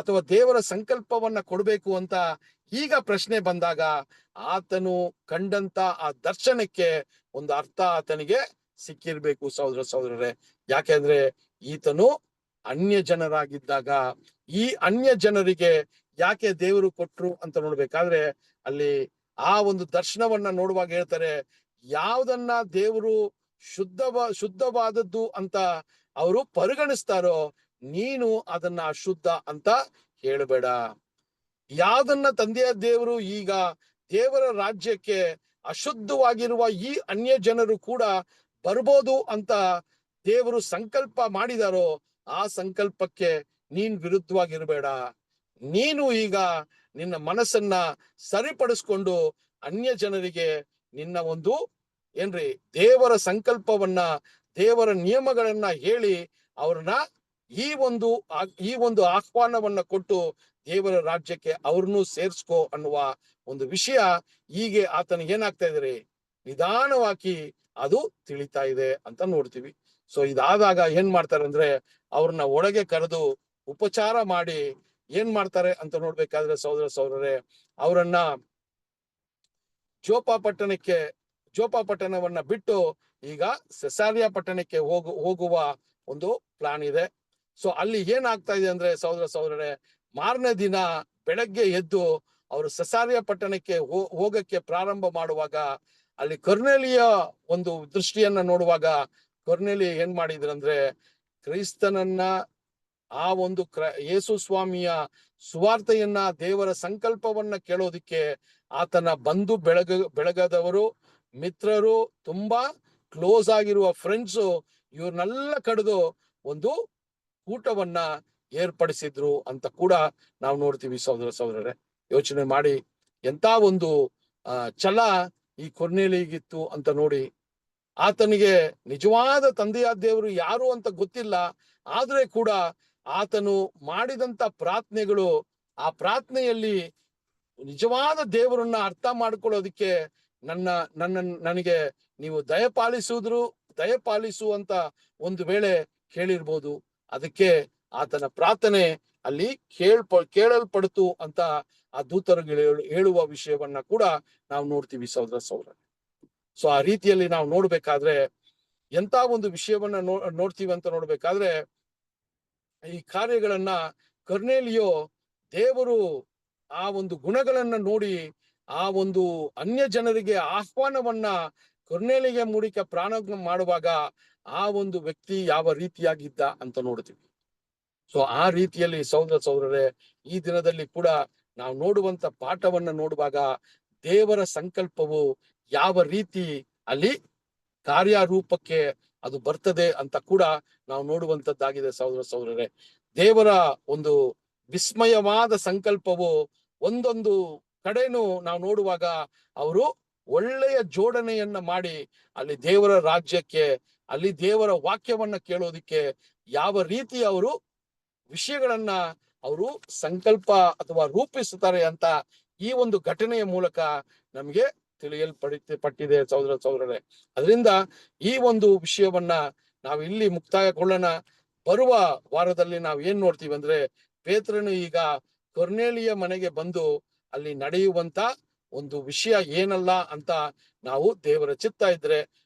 ಅಥವಾ ದೇವರ ಸಂಕಲ್ಪವನ್ನ ಕೊಡ್ಬೇಕು ಅಂತ ಈಗ ಪ್ರಶ್ನೆ ಬಂದಾಗ ಆತನು ಕಂಡಂತ ಆ ದರ್ಶನಕ್ಕೆ ಒಂದು ಅರ್ಥ ಆತನಿಗೆ ಸಿಕ್ಕಿರ್ಬೇಕು ಸಹೋದರ ಸಹೋದರರೇ. ಯಾಕೆಂದ್ರೆ ಈತನು ಅನ್ಯ ಜನರಾಗಿದ್ದಾಗ ಈ ಅನ್ಯ ಜನರಿಗೆ ಯಾಕೆ ದೇವರು ಕೊಟ್ರು ಅಂತ ನೋಡ್ಬೇಕಾದ್ರೆ ಅಲ್ಲಿ ಆ ಒಂದು ದರ್ಶನವನ್ನ ನೋಡುವಾಗ ಹೇಳ್ತಾರೆ, ಯಾವ್ದನ್ನ ದೇವರು ಶುದ್ಧವಾದದ್ದು ಅಂತ ಅವರು ಪರಿಗಣಿಸ್ತಾರೋ ನೀನು ಅದನ್ನ ಅಶುದ್ಧ ಅಂತ ಹೇಳಬೇಡ. ಯಾವ್ದನ್ನ ತಂದೆಯ ದೇವರು ಈಗ ದೇವರ ರಾಜ್ಯಕ್ಕೆ ಅಶುದ್ಧವಾಗಿರುವ ಈ ಅನ್ಯ ಜನರು ಕೂಡ ಬರ್ಬೋದು ಅಂತ ದೇವರು ಸಂಕಲ್ಪ ಮಾಡಿದಾರೋ ಆ ಸಂಕಲ್ಪಕ್ಕೆ ನೀನ್ ವಿರುದ್ಧವಾಗಿರ್ಬೇಡ. ನೀನು ಈಗ ನಿನ್ನ ಮನಸ್ಸನ್ನ ಸರಿಪಡಿಸ್ಕೊಂಡು ಅನ್ಯ ಜನರಿಗೆ ನಿನ್ನ ಒಂದು ಏನ್ರಿ ದೇವರ ಸಂಕಲ್ಪವನ್ನ, ದೇವರ ನಿಯಮಗಳನ್ನ ಹೇಳಿ ಅವ್ರನ್ನ ಈ ಒಂದು ಆಹ್ವಾನವನ್ನ ಕೊಟ್ಟು ದೇವರ ರಾಜ್ಯಕ್ಕೆ ಅವ್ರನ್ನೂ ಸೇರ್ಸ್ಕೋ ಅನ್ನುವ ಒಂದು ವಿಷಯ ಹೀಗೆ ಆತನಿಗೆ ಏನಾಗ್ತಾ ಇದ್ರಿ ನಿಧಾನವಾಗಿ ಅದು ತಿಳಿತಾ ಇದೆ ಅಂತ ನೋಡ್ತೀವಿ. ಸೊ ಇದಾದಾಗ ಏನ್ ಮಾಡ್ತಾರೆ ಅಂದ್ರೆ ಅವ್ರನ್ನ ಒಳಗೆ ಕರೆದು ಉಪಚಾರ ಮಾಡಿ ಏನ್ ಮಾಡ್ತಾರೆ ಅಂತ ನೋಡ್ಬೇಕಾದ್ರೆ ಸಹೋದರರೇ, ಅವರನ್ನ ಜೋಪ ಪಟ್ಟಣವನ್ನ ಬಿಟ್ಟು ಈಗ ಸೆಸಾರಿಯಾ ಪಟ್ಟಣಕ್ಕೆ ಹೋಗುವ ಒಂದು ಪ್ಲಾನ್ ಇದೆ. ಸೊ ಅಲ್ಲಿ ಏನಾಗ್ತಾ ಇದೆ ಅಂದ್ರೆ ಸಹೋದರರೇ, ಮಾರನೇ ದಿನ ಬೆಳಗ್ಗೆ ಎದ್ದು ಅವರು ಸೆಸಾರಿಯಾ ಪಟ್ಟಣಕ್ಕೆ ಹೋಗಕ್ಕೆ ಪ್ರಾರಂಭ ಮಾಡುವಾಗ ಅಲ್ಲಿ ಕೊರ್ನೇಲಿಯ ಒಂದು ದೃಷ್ಟಿಯನ್ನ ನೋಡುವಾಗ ಕೊರ್ನೇಲಿಯ ಏನ್ ಮಾಡಿದ್ರಂದ್ರೆ ಕ್ರೈಸ್ತನನ್ನ ಆ ಒಂದು ಯೇಸು ಸ್ವಾಮಿಯ ಸುವಾರ್ತೆಯನ್ನ, ದೇವರ ಸಂಕಲ್ಪವನ್ನ ಕೇಳೋದಿಕ್ಕೆ ಆತನ ಬಂಧು ಬೆಳಗದವರು, ಮಿತ್ರರು, ತುಂಬಾ ಕ್ಲೋಸ್ ಆಗಿರುವ ಫ್ರೆಂಡ್ಸು ಇವ್ರನ್ನೆಲ್ಲ ಕಡಿದು ಒಂದು ಕೂಟವನ್ನ ಏರ್ಪಡಿಸಿದ್ರು ಅಂತ ಕೂಡ ನಾವು ನೋಡ್ತೀವಿ. ಸಹೋದರರೇ, ಯೋಚನೆ ಮಾಡಿ ಎಂತ ಒಂದು ಛಲ ಈ ಕೊರ್ನೇಲಿಗಿತ್ತು ಅಂತ ನೋಡಿ. ಆತನಿಗೆ ನಿಜವಾದ ತಂದೆಯಾದ ದೇವರು ಯಾರು ಅಂತ ಗೊತ್ತಿಲ್ಲ, ಆದ್ರೆ ಕೂಡ ಆತನು ಮಾಡಿದಂತ ಪ್ರಾರ್ಥನೆಗಳು, ಆ ಪ್ರಾರ್ಥನೆಯಲ್ಲಿ ನಿಜವಾದ ದೇವರನ್ನ ಅರ್ಥ ಮಾಡ್ಕೊಳ್ಳೋದಿಕ್ಕೆ ನನಗೆ ನೀವು ದಯಪಾಲಿಸುವಂತ ಒಂದು ವೇಳೆ ಕೇಳಿರ್ಬೋದು. ಅದಕ್ಕೆ ಆತನ ಪ್ರಾರ್ಥನೆ ಅಲ್ಲಿ ಕೇಳಲ್ಪಡ್ತು ಅಂತ ಆ ದೂತರುಗಳು ಹೇಳುವ ವಿಷಯವನ್ನ ಕೂಡ ನಾವು ನೋಡ್ತೀವಿ ಸಹೋದರ. ಸೊ ಆ ರೀತಿಯಲ್ಲಿ ನಾವು ನೋಡ್ಬೇಕಾದ್ರೆ ಎಂತ ಒಂದು ವಿಷಯವನ್ನ ನೋಡ್ತೀವಿ ಅಂತ ನೋಡ್ಬೇಕಾದ್ರೆ ಈ ಕಾರ್ಯಗಳನ್ನ ಕೊರ್ನೇಲಿಯೋ ದೇವರು ಆ ಒಂದು ಗುಣಗಳನ್ನ ನೋಡಿ ಆ ಒಂದು ಅನ್ಯ ಜನರಿಗೆ ಆಹ್ವಾನವನ್ನ ಕೊರ್ನೇಲಿಗೆ ಮೂಲಕ ಪ್ರಾರಂಭ ಮಾಡುವಾಗ ಆ ಒಂದು ವ್ಯಕ್ತಿ ಯಾವ ರೀತಿಯಾಗಿದ್ದ ಅಂತ ನೋಡ್ತೀವಿ. ಸೊ ಆ ರೀತಿಯಲ್ಲಿ ಸಹೋದರರೇ, ಈ ದಿನದಲ್ಲಿ ಕೂಡ ನಾವು ನೋಡುವಂತ ಪಾಠವನ್ನ ನೋಡುವಾಗ ದೇವರ ಸಂಕಲ್ಪವು ಯಾವ ರೀತಿ ಅಲ್ಲಿ ಕಾರ್ಯರೂಪಕ್ಕೆ ಅದು ಬರ್ತದೆ ಅಂತ ಕೂಡ ನಾವು ನೋಡುವಂತದ್ದಾಗಿದೆ ಸಹೋದರರೇ. ದೇವರ ಒಂದು ವಿಸ್ಮಯವಾದ ಸಂಕಲ್ಪವು ಒಂದೊಂದು ಕಡೆನೂ ನಾವು ನೋಡುವಾಗ ಅವರು ಒಳ್ಳೆಯ ಜೋಡಣೆಯನ್ನ ಮಾಡಿ ಅಲ್ಲಿ ದೇವರ ರಾಜ್ಯಕ್ಕೆ, ಅಲ್ಲಿ ದೇವರ ವಾಕ್ಯವನ್ನ ಕೇಳೋದಿಕ್ಕೆ ಯಾವ ರೀತಿ ಅವರು ವಿಷಯಗಳನ್ನ ಅವರು ಸಂಕಲ್ಪ ಅಥವಾ ರೂಪಿಸುತ್ತಾರೆ ಅಂತ ಈ ಒಂದು ಘಟನೆಯ ಮೂಲಕ ನಮಗೆ ಪಟ್ಟಿದೆ ಸಹೋದರರೇ. ಅದರಿಂದ ಈ ಒಂದು ವಿಷಯವನ್ನ ನಾವು ಇಲ್ಲಿ ಮುಕ್ತಾಯಗೊಳ್ಳೋಣ. ಬರುವ ವಾರದಲ್ಲಿ ನಾವು ಏನ್ ನೋಡ್ತೀವಿ ಅಂದ್ರೆ ಪೇತ್ರನು ಈಗ ಕೊರ್ನೇಲಿಯ ಮನೆಗೆ ಬಂದು ಅಲ್ಲಿ ನಡೆಯುವಂತ ಒಂದು ವಿಷಯ ಏನಲ್ಲ ಅಂತ ನಾವು ದೇವರ ಚಿತ್ತ ಇದ್ರೆ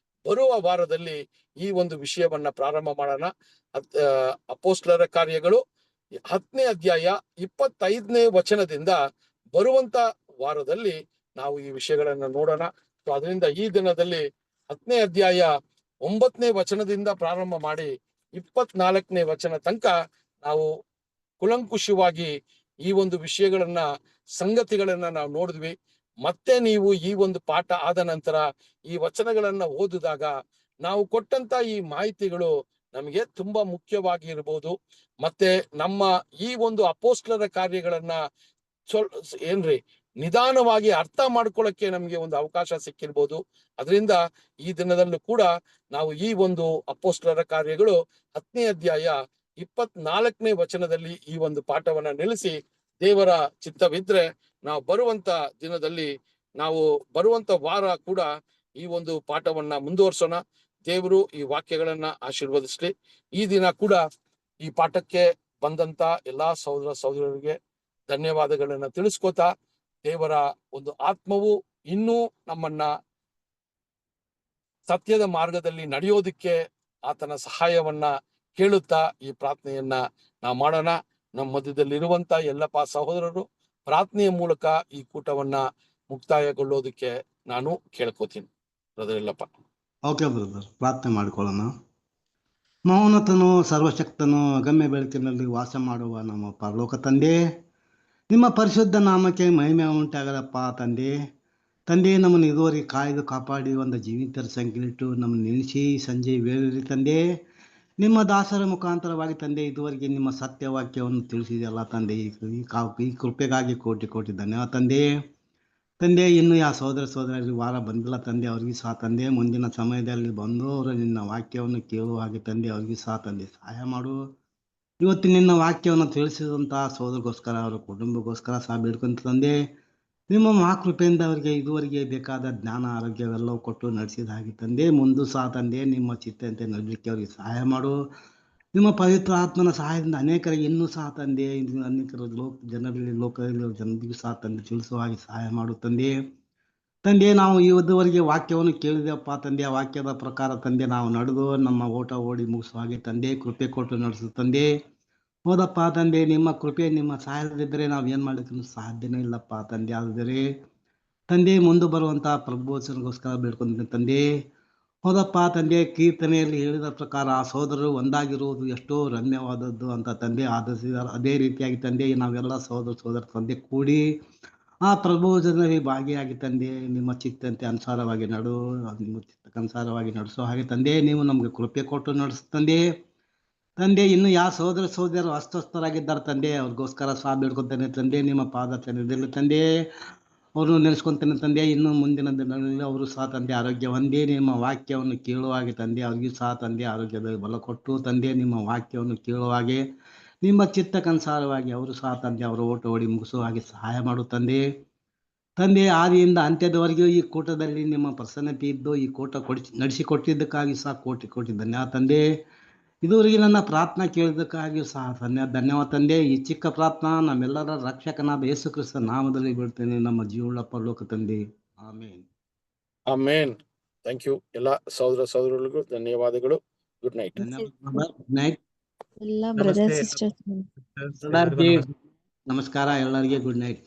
ಬರುವ ವಾರದಲ್ಲಿ ಈ ಒಂದು ವಿಷಯವನ್ನ ಪ್ರಾರಂಭ ಮಾಡೋಣ. ಅಪೊಸ್ತಲರ ಕಾರ್ಯಗಳು 10ನೇ ಅಧ್ಯಾಯ 25ನೇ ವಚನದಿಂದ ಬರುವಂತ ವಾರದಲ್ಲಿ ನಾವು ಈ ವಿಷಯಗಳನ್ನ ನೋಡೋಣ. ಸೊ ಅದರಿಂದ ಈ ದಿನದಲ್ಲಿ 10ನೇ ಅಧ್ಯಾಯ 9ನೇ ವಚನದಿಂದ ಪ್ರಾರಂಭ ಮಾಡಿ 24ನೇ ವಚನ ತನಕ ನಾವು ಕುಲಂಕುಷವಾಗಿ ಈ ಒಂದು ವಿಷಯಗಳನ್ನ, ಸಂಗತಿಗಳನ್ನ ನಾವು ನೋಡಿದ್ವಿ. ಮತ್ತೆ ನೀವು ಈ ಒಂದು ಪಾಠ ಆದ ನಂತರ ಈ ವಚನಗಳನ್ನ ಓದಿದಾಗ ನಾವು ಕೊಟ್ಟಂತ ಈ ಮಾಹಿತಿಗಳು ನಮಗೆ ತುಂಬಾ ಮುಖ್ಯವಾಗಿ ಇರಬಹುದು. ಮತ್ತೆ ನಮ್ಮ ಈ ಒಂದು ಅಪೊಸ್ತಲರ ಕಾರ್ಯಗಳನ್ನ ನಿಧಾನವಾಗಿ ಅರ್ಥ ಮಾಡ್ಕೊಳ್ಳಕ್ಕೆ ನಮ್ಗೆ ಒಂದು ಅವಕಾಶ ಸಿಕ್ಕಿರ್ಬೋದು. ಅದರಿಂದ ಈ ದಿನದಲ್ಲೂ ಕೂಡ ನಾವು ಈ ಒಂದು ಅಪೊಸ್ತಲರ ಕಾರ್ಯಗಳು 10ನೇ ಅಧ್ಯಾಯ 24ನೇ ವಚನದಲ್ಲಿ ಈ ಒಂದು ಪಾಠವನ್ನ ನಿಲ್ಲಿಸಿ, ದೇವರ ಚಿತ್ತವಿದ್ರೆ ನಾವು ಬರುವಂತ ದಿನದಲ್ಲಿ, ನಾವು ಬರುವಂತ ವಾರ ಕೂಡ ಈ ಒಂದು ಪಾಠವನ್ನ ಮುಂದುವರ್ಸೋಣ. ದೇವರು ಈ ವಾಕ್ಯಗಳನ್ನ ಆಶೀರ್ವದಿಸ್ಲಿ. ಈ ದಿನ ಕೂಡ ಈ ಪಾಠಕ್ಕೆ ಬಂದಂತ ಎಲ್ಲಾ ಸಹೋದರರಿಗೆ ಧನ್ಯವಾದಗಳನ್ನ ತಿಳಿಸ್ಕೋತಾ, ದೇವರ ಒಂದು ಆತ್ಮವು ಇನ್ನೂ ನಮ್ಮನ್ನ ಸತ್ಯದ ಮಾರ್ಗದಲ್ಲಿ ನಡೆಯೋದಿಕ್ಕೆ ಆತನ ಸಹಾಯವನ್ನ ಕೇಳುತ್ತಾ ಈ ಪ್ರಾರ್ಥನೆಯನ್ನ ನಾವು ಮಾಡೋಣ. ನಮ್ಮ ಮಧ್ಯದಲ್ಲಿರುವಂತ ಎಲ್ಲಪ್ಪ ಸಹೋದರರು ಪ್ರಾರ್ಥನೆಯ ಮೂಲಕ ಈ ಕೂಟವನ್ನ ಮುಕ್ತಾಯಗೊಳ್ಳೋದಕ್ಕೆ ನಾನು ಕೇಳ್ಕೋತೀನಿ. ಬ್ರದರ್ ಎಲ್ಲಪ್ಪ. ಓಕೆ ಬ್ರದರ್, ಪ್ರಾರ್ಥನೆ ಮಾಡಿಕೊಳ್ಳೋಣ. ಮೌನತನು ಸರ್ವಶಕ್ತನು ಅಗಮ್ಯ ಬೆಳಕಿನಲ್ಲಿ ವಾಸ ಮಾಡುವ ನಮ್ಮ ಪರಲೋಕ ತಂದೆ, ನಿಮ್ಮ ಪರಿಶುದ್ಧ ನಾಮಕ್ಕೆ ಮಹಿಮೆ ಉಂಟಾಗಲಪ್ಪ ತಂದೆ. ನಮ್ಮನ್ನು ಇದುವರೆಗೆ ಕಾಯ್ದು ಕಾಪಾಡಿ ಒಂದು ಜೀವಿತರ ಸಂಖ್ಯೆಲಿಟ್ಟು ನಮ್ಮನ್ನು ನಿಲ್ಲಿಸಿ ಸಂಜೆ ವೇಳೆಯಲ್ಲಿ ತಂದೆ ನಿಮ್ಮ ದಾಸರ ಮುಖಾಂತರವಾಗಿ ತಂದೆ ಇದುವರೆಗೆ ನಿಮ್ಮ ಸತ್ಯವಾಕ್ಯವನ್ನು ತಿಳಿಸಿದೆಯಲ್ಲ ತಂದೆ. ಈ ಕೃಪೆಗಾಗಿ ಕೋಟಿ ಕೋಟಿ ಧನ್ಯವಾದ ತಂದೆ. ತಂದೆ ಇನ್ನು ಯಾವ ಸಹೋದರ ಸಹೋದರರಿಗೆ ವಾರ ಬಂದಿಲ್ಲ ತಂದೆ, ಅವ್ರಿಗೆ ಸಹ ತಂದೆ ಮುಂದಿನ ಸಮಯದಲ್ಲಿ ಬಂದು ಅವರು ನಿನ್ನ ವಾಕ್ಯವನ್ನು ಕೇಳುವ ಹಾಗೆ ತಂದೆ ಅವ್ರಿಗೆ ಸಹ ತಂದೆ ಸಹಾಯ ಮಾಡು. ಇವತ್ತು ನಿನ್ನ ವಾಕ್ಯವನ್ನು ತಿಳಿಸಿದಂತಹ ಸಹೋದರಿಗೋಸ್ಕರ ಅವರ ಕುಟುಂಬಕ್ಕೋಸ್ಕರ ಸಹ ಬೇಡ್ಕೊಂತ ತಂದೆ. ನಿಮ್ಮ ಮಹಾಕೃಪೆಯಿಂದ ಅವರಿಗೆ ಇದುವರೆಗೆ ಬೇಕಾದ ಜ್ಞಾನ ಆರೋಗ್ಯವೆಲ್ಲವೂ ಕೊಟ್ಟು ನಡೆಸಿದ ಹಾಗೆ ತಂದೆ ಮುಂದೂ ಸಹ ತಂದೆ ನಿಮ್ಮ ಚಿತ್ತಂತೆ ನಡಲಿಕ್ಕೆ ಅವರಿಗೆ ಸಹಾಯ ಮಾಡು. ನಿಮ್ಮ ಪವಿತ್ರ ಆತ್ಮನ ಸಹಾಯದಿಂದ ಅನೇಕರಿಗೆ ಇನ್ನೂ ಸಹ ತಂದೆ ಅನೇಕರು ಜನರಲ್ಲಿ ಲೋಕದಲ್ಲಿ ಜನರಿಗೂ ಸಹ ತಂದೆ ತಿಳಿಸುವ ಹಾಗೆ ಸಹಾಯ ಮಾಡು ತಂದೆ. ತಂದೆ ನಾವು ಇದುವರೆಗೆ ವಾಕ್ಯವನ್ನು ಕೇಳಿದೆವಪ್ಪ ತಂದೆ, ಆ ವಾಕ್ಯದ ಪ್ರಕಾರ ತಂದೆ ನಾವು ನಡೆದು ನಮ್ಮ ಓಟ ಓಡಿ ಮುಗಿಸುವ ಹಾಗೆ ತಂದೆ ಕೃಪೆ ಕೊಟ್ಟು ನಡೆಸು ತಂದೆ. ಹೌದಪ್ಪ ತಂದೆ, ನಿಮ್ಮ ಕೃಪೆ ನಿಮ್ಮ ಸಹಾಯದಿದ್ದರೆ ನಾವು ಏನು ಮಾಡಲಿಕ್ಕೆ ಸಾಧ್ಯನೇ ಇಲ್ಲಪ್ಪ ತಂದೆ. ಆದರೆ ತಂದೆ ಮುಂದೆ ಬರುವಂತಹ ಪ್ರಭುವಚನಗೋಸ್ಕರ ಬೇಡ್ಕೊಂತೀನಿ ತಂದೆ. ಹೌದಪ್ಪ ತಂದೆ, ಕೀರ್ತನೆಯಲ್ಲಿ ಹೇಳಿದ ಪ್ರಕಾರ ಆ ಸಹೋದರರು ಒಂದಾಗಿರುವುದು ಎಷ್ಟೋ ರಮ್ಯವಾದದ್ದು ಅಂತ ತಂದೆ ಆದರಿಸಿದ್ದಾರೆ. ಅದೇ ರೀತಿಯಾಗಿ ತಂದೆ ನಾವೆಲ್ಲ ಸಹೋದರ ತಂದೆ ಕೂಡಿ ಆ ಪ್ರಭುವಚನದಲ್ಲಿ ಭಾಗಿಯಾಗಿ ತಂದೆ ನಿಮ್ಮ ಚಿತ್ತಂತೆ ಅನುಸಾರವಾಗಿ ನಿಮ್ಮ ಚಿತ್ತಕ್ಕನುಸಾರವಾಗಿ ನಡೆಸೋ ಹಾಗೆ ತಂದೆ ನೀವು ನಮಗೆ ಕೃಪೆ ಕೊಟ್ಟು ನಡೆಸು ತಂದೆ. ತಂದೆ ಇನ್ನು ಯಾವ ಸಹೋದರರು ಅಸ್ವಸ್ಥರಾಗಿದ್ದಾರೆ ತಂದೆ, ಅವ್ರಿಗೋಸ್ಕರ ಸಹ ಬೇಡ್ಕೊತಾನೆ ತಂದೆ. ನಿಮ್ಮ ಪಾದ ಸನ್ನಿಧಿಯಲ್ಲಿ ತಂದೆ ಅವ್ರನ್ನು ನೆನೆಸ್ಕೊತಾನೆ ತಂದೆ. ಇನ್ನು ಮುಂದಿನ ದಿನಗಳಲ್ಲಿ ಅವರು ಸಹ ತಂದೆ ಆರೋಗ್ಯ ಹೊಂದಿ ನಿಮ್ಮ ವಾಕ್ಯವನ್ನು ಕೇಳುವಾಗೆ ತಂದೆ ಅವ್ರಿಗೂ ಸಹ ತಂದೆ ಆರೋಗ್ಯದಲ್ಲಿ ಬಲ ಕೊಟ್ಟು ತಂದೆ ನಿಮ್ಮ ವಾಕ್ಯವನ್ನು ಕೇಳುವಾಗೆ ನಿಮ್ಮ ಚಿತ್ತಕ್ಕನುಸಾರವಾಗಿ ಅವರು ಸಹ ತಂದೆ ಅವರ ಓಟ ಓಡಿ ಮುಗಿಸುವ ಹಾಗೆ ಸಹಾಯ ಮಾಡು ತಂದೆ. ತಂದೆ ಆದಿಯಿಂದ ಅಂತ್ಯದವರೆಗೂ ಈ ಕೂಟದಲ್ಲಿ ನಿಮ್ಮ ಪ್ರಸನ್ನತೆ ಇದ್ದು ಈ ಕೂಟ ನಡೆಸಿಕೊಟ್ಟಿದ್ದಕ್ಕಾಗಿ ಸಹ ಕೋಟಿ ಕೋಟಿ ಧನ್ಯವಾದ ತಂದೆ. ಇದುವರೆಗೆ ನನ್ನ ಪ್ರಾರ್ಥನಾ ಕೇಳಿದ್ದಕ್ಕಾಗಿಯೂ ಸಹ ಧನ್ಯವಾದ ತಂದೆ. ಈ ಚಿಕ್ಕ ಪ್ರಾರ್ಥನಾ ನಮ್ಮೆಲ್ಲರ ರಕ್ಷಕನಾದ ಯೇಸು ಕ್ರಿಸ್ತ ನಾಮದಲ್ಲಿ ಬಿಡ್ತೇನೆ ನಮ್ಮ ಜೀವಳ ಪರಲೋಕ ತಂದೆ, ಆಮೇನ್. ಆಮೇನ್. Thank you. ಎಲ್ಲ ಸಹೋದರ ಸಹೋದರಿಗಳಿಗೂ ಧನ್ಯವಾದಗಳು. Good night. ಧನ್ಯವಾದ. Good night. ಎಲ್ಲ ಬ್ರದರ್ ಸಿಸ್ಟರ್ಸ್ ಎಲ್ಲರಿಗೆ ನಮಸ್ಕಾರ. ಎಲ್ಲರಿಗೆ ಗುಡ್ ನೈಟ್.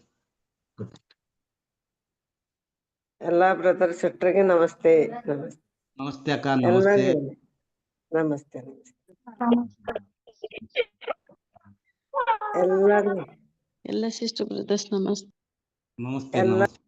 ಎಲ್ಲಾ ಬ್ರದರ್ ಸಿಸ್ಟರ್ಗೆ ನಮಸ್ತೆ. ನಮಸ್ತೆ ಅಕ್ಕ. ನಮಸ್ತೆ. ನಮಸ್ತೆ ಎಲ್ಲರಿಗೂ ಎಲ್ಲ ಸಿಸ್ಟರ್ ಬ್ರದರ್ಸ್ ನಮಸ್ತೆ. ನಮಸ್ತೆ. ಎಲ್ಲ ನಮಸ್ತೆ.